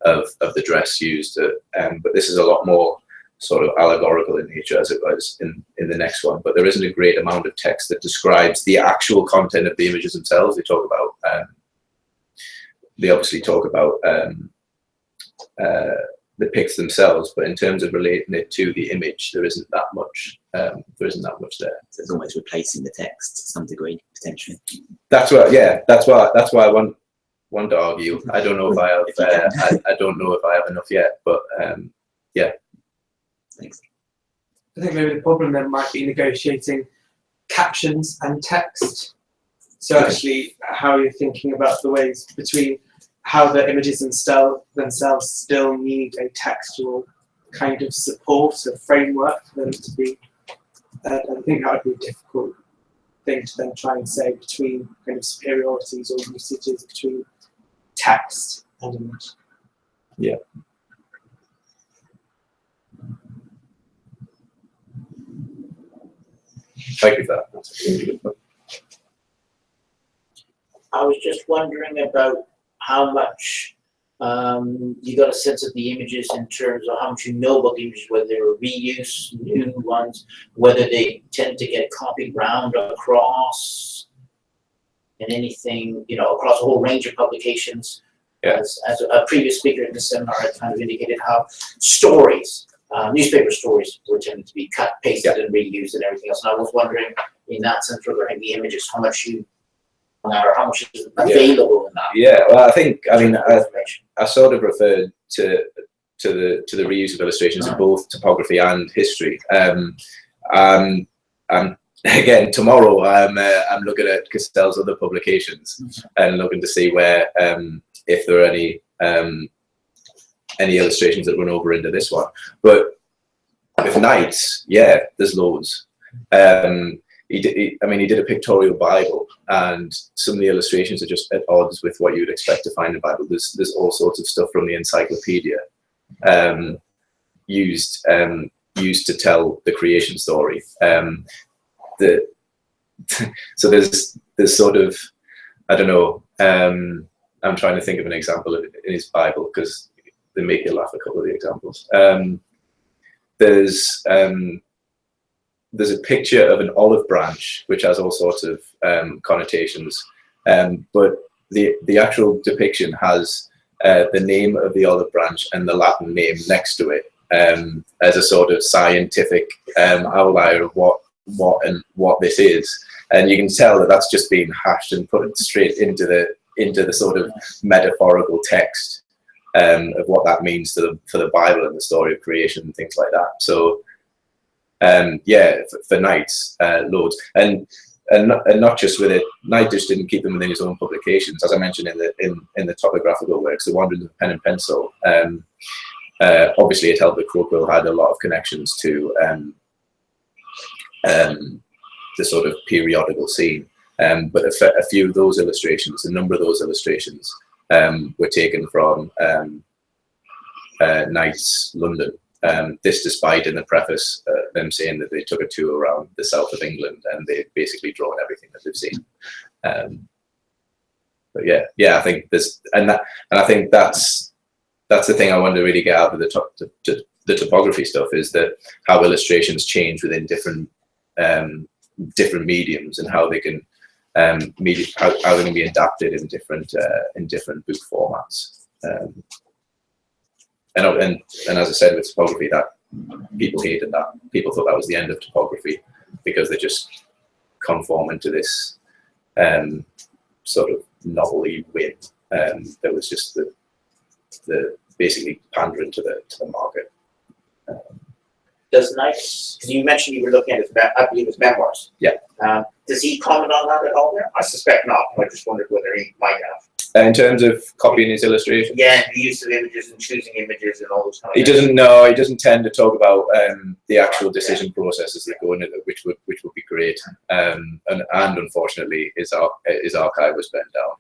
of the dress used, but this is a lot more sort of allegorical in nature, as it was in the next one. But there isn't a great amount of text that describes the actual content of the images themselves. They obviously talk about the pics themselves, but in terms of relating it to the image, there isn't that much. There. So it's almost replacing the text to some degree, potentially. That's why I want to argue. I don't know if I have. I don't know if I have enough yet, but yeah. Thanks. I think maybe the problem then might be negotiating captions and text. So actually, how you're thinking about the ways between how the images themselves still need a textual kind of support, a framework for them to be. I think that would be a difficult thing to then try and say between kind of superiorities or usages between text and image. Yeah. Thank you for that. That's a really good point. I was just wondering about how much you got a sense of the images in terms of how much you know about the images, whether they were reuse, new ones, whether they tend to get copied round across, and anything, you know, across a whole range of publications. Yeah. As a previous speaker in the seminar had kind of indicated how stories, newspaper stories were tending to be cut, pasted, and reused and everything else. And I was wondering, in that sense, regarding the images, how much you or how much is available in that? Yeah, well, I mean, I sort of referred to the reuse of illustrations in both topography and history. And again, tomorrow I'm looking at Castell's other publications and looking to see where if there are any illustrations that run over into this one. But with Knights, yeah, there's loads. He did a pictorial Bible, and some of the illustrations are just at odds with what you would expect to find in a Bible. There's all sorts of stuff from the encyclopedia used to tell the creation story. So there's sort of, I don't know. I'm trying to think of an example in his Bible because they make you laugh. A couple of the examples. There's a picture of an olive branch which has all sorts of connotations, but the actual depiction has the name of the olive branch and the Latin name next to it as a sort of scientific outlier of what this is, and you can tell that that's just been hashed and put straight into the sort of metaphorical text of what that means for the Bible and the story of creation and things like that. So. Yeah, for Knights, loads, and not just with it. Knight just didn't keep them within his own publications, as I mentioned in the topographical works, the Wanderings of Pen and Pencil. Obviously, it helped that Crowquill had a lot of connections to the sort of periodical scene, but a few of those illustrations, a number of those illustrations, were taken from Knights London. This despite in the preface them saying that they took a tour around the south of England and they've basically drawn everything that they've seen. But yeah, I think this and I think that's the thing I want to really get out of the topography stuff, is that how illustrations change within different mediums and how they can how they can be adapted in different book formats. And as I said with topography, that people hated that. People thought that was the end of topography because they just conform into this sort of novelty whim that was just the basically pandering to the market. Does Knights, because you mentioned you were looking at his, I believe his memoirs. Yeah. Does he comment on that at all there? I suspect not. I just wondered whether he might have. In terms of copying his illustrations? Yeah, the use of images and choosing images and all those kind of He things. doesn't know. He doesn't tend to talk about the actual decision processes that go into it, which would be great. And unfortunately, his archive was burnt down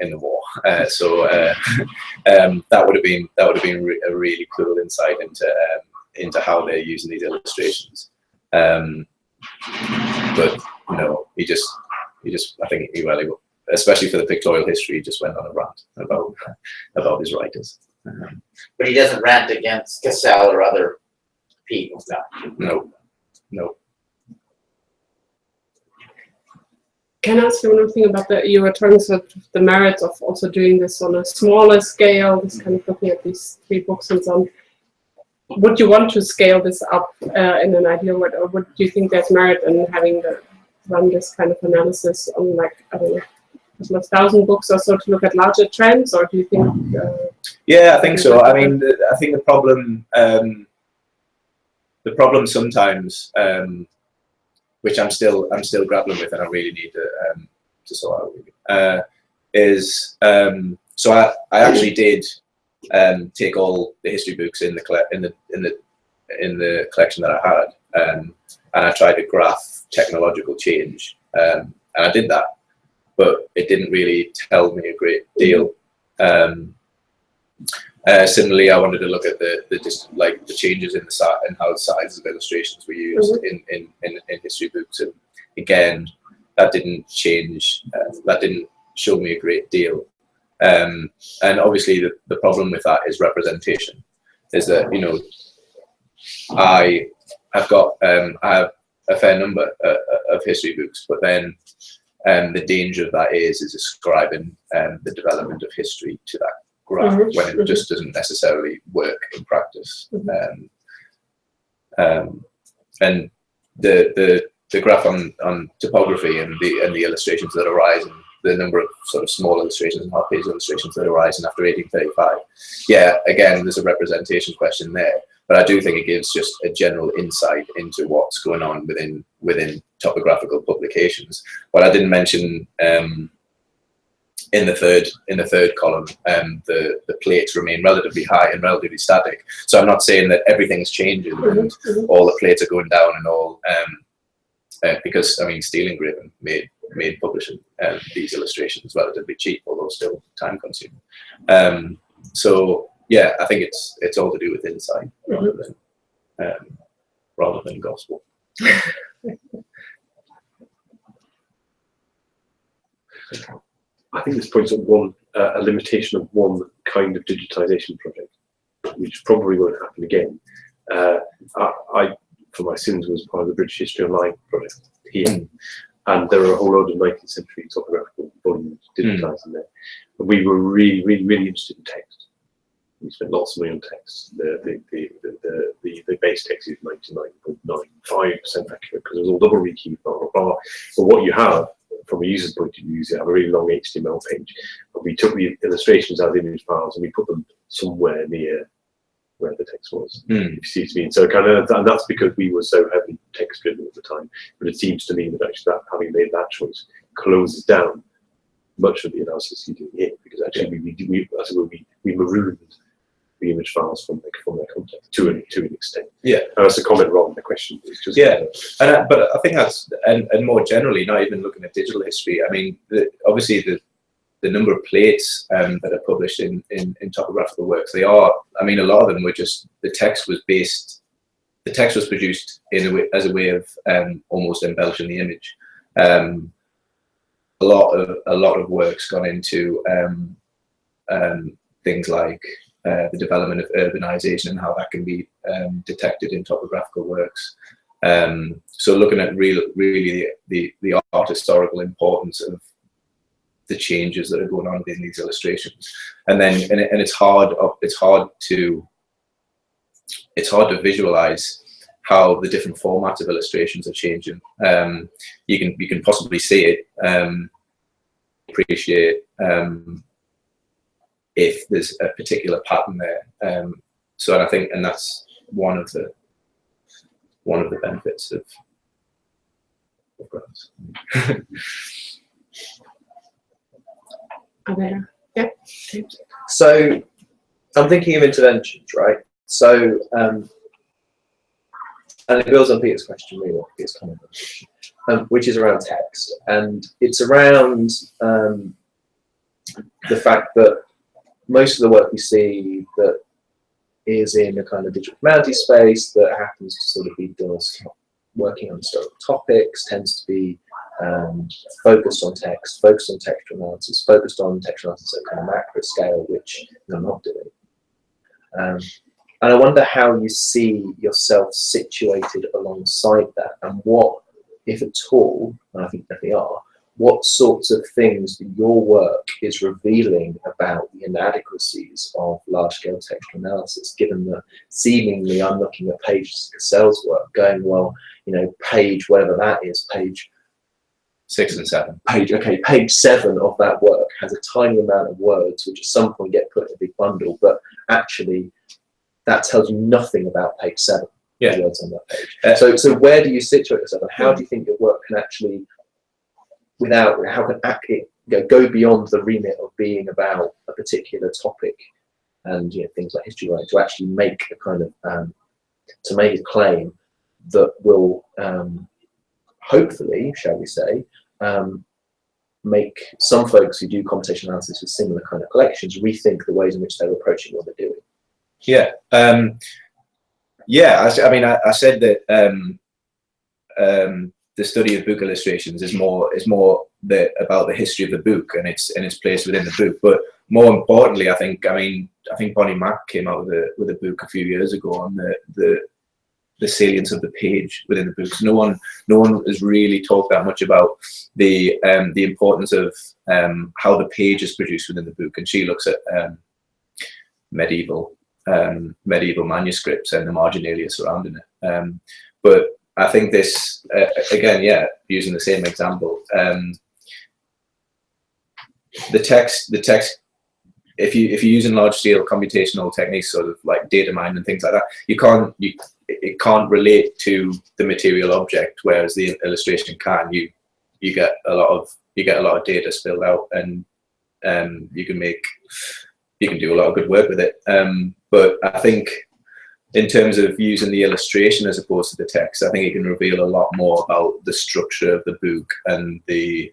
in the war. So that would have been a really cool insight into how they're using these illustrations. But no, he just I think especially for the pictorial history, he just went on a rant about his writers. But he doesn't rant against Cassell or other people. No. Can I ask you one thing about you were talking about the merits of also doing this on a smaller scale, this kind of looking at these 3 books and so on. Would you want to scale this up in an ideal way, or would you think there's merit in having run this kind of analysis on, like, I don't know, 1,000 books or so to look at larger trends, or do you think? Yeah, I think so. I mean, I think the problem the problem sometimes, which I'm still grappling with, and I really need to sort out, is so I actually did take all the history books in the collection that I had, and I tried to graph technological change, and I did that, but it didn't really tell me a great deal. Similarly, I wanted to look at the changes in and how the sizes of illustrations were used in history books, and again, that didn't change. That didn't show me a great deal. And obviously, the problem with that is representation. Is that I have a fair number of history books, but then the danger of that is ascribing the development of history to that graph when it just doesn't necessarily work in practice. And the graph on topography and the illustrations that arise, and the number of sort of small illustrations and half-page illustrations that arise after 1835. Yeah, again, there's a representation question there, but I do think it gives just a general insight into what's going on within topographical publications. What I didn't mention in the third column, the plates remain relatively high and relatively static. So I'm not saying that everything's changing and all the plates are going down and all, because I mean, steel engraving made publishing these illustrations relatively cheap, although still time consuming. So yeah, I think it's all to do with insight rather than gospel. I think this points at a limitation of one kind of digitization project, which probably won't happen again. I, for my sins, was part of the British History Online project here, and there are a whole load of 19th century topographical volumes digitized in there. But we were really, really, really interested in text. We spent lots of money on text. The base text is 99.95% accurate because it was all double rekeyed, blah blah blah. But what you have from a user's point of view is you have a really long HTML page. But we took the illustrations as image files and we put them somewhere near where the text was. If you see what I mean. So kind of, and that's because we were so heavily text driven at the time. But it seems to me that actually having made that choice closes down much of the analysis you do here, because actually we marooned the image files from their context to an extent. Yeah, and that's a comment wrong in the question. It's just but I think that's and more generally, not even looking at digital history. I mean, obviously the number of plates that are published in topographical works, they are. I mean, a lot of them were just the text was produced in a way, as a way of almost embellishing the image. A lot of work's gone into things like the development of urbanization and how that can be detected in topographical works. So looking at really the art historical importance of the changes that are going on in these illustrations, and it's hard to visualize how the different formats of illustrations are changing. You can possibly see it, appreciate if there's a particular pattern there. So I think, and that's one of the benefits of graphs. Yeah. So I'm thinking of interventions, right? So and it builds on Peter's question, really, or Peter's comment, which is around text, and it's around the fact that most of the work we see that is in a kind of digital humanities space that happens to sort of be done working on historical topics tends to be focused on text, focused on textual analysis, focused on textual analysis at kind of macro scale, which you're not doing. And I wonder how you see yourself situated alongside that, and what, if at all, and I think definitely are, what sorts of things your work is revealing about the inadequacies of large-scale textual analysis, given that seemingly I'm looking at pages of Cassell's work going, well, page, whatever that is, page 6 and 7. Page 7 of that work has a tiny amount of words, which at some point get put in a big bundle, but actually that tells you nothing about page 7. Yeah. words on that page. So where do you situate yourself, and how do you think your work can actually, how can it go beyond the remit of being about a particular topic and things like history writing, to actually make a kind of to make a claim that will hopefully, shall we say, make some folks who do computational analysis with similar kind of collections rethink the ways in which they're approaching what they're doing? Yeah, I mean, I said that the study of book illustrations is more about the history of the book and its place within the book. But more importantly, I think Bonnie Mack came out with a book a few years ago on the salience of the page within the books. No one has really talked that much about the importance of how the page is produced within the book, and she looks at medieval manuscripts and the marginalia surrounding it. But I think this again, using the same example, the text. If you're using large scale computational techniques, sort of like data mining and things like that, it can't relate to the material object, whereas the illustration can. You get a lot of data spilled out, and you can do a lot of good work with it. But I think in terms of using the illustration as opposed to the text, I think it can reveal a lot more about the structure of the book and the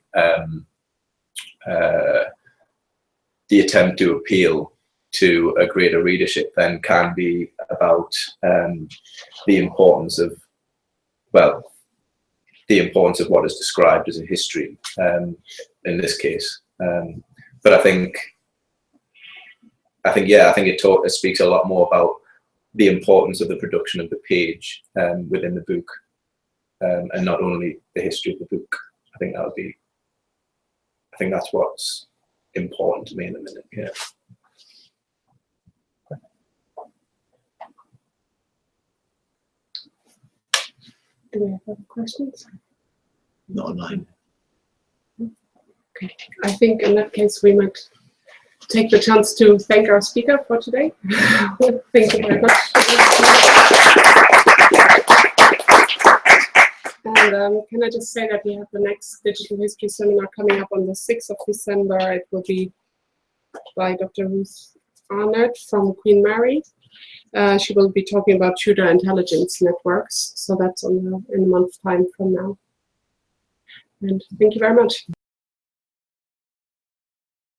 attempt to appeal to a greater readership than can be about the importance of what is described as a history in this case. But I think it speaks a lot more about the importance of the production of the page within the book, and not only the history of the book. I think that's what's important to me in a minute. Yeah. Do we have other questions? Not online. Okay. I think in that case we might take the chance to thank our speaker for today. Thank you very much. And can I just say that we have the next digital history seminar coming up on the 6th of December. It will be by Dr. Ruth Arnott from Queen Mary. She will be talking about Tudor intelligence networks. So that's in a month's time from now. And thank you very much.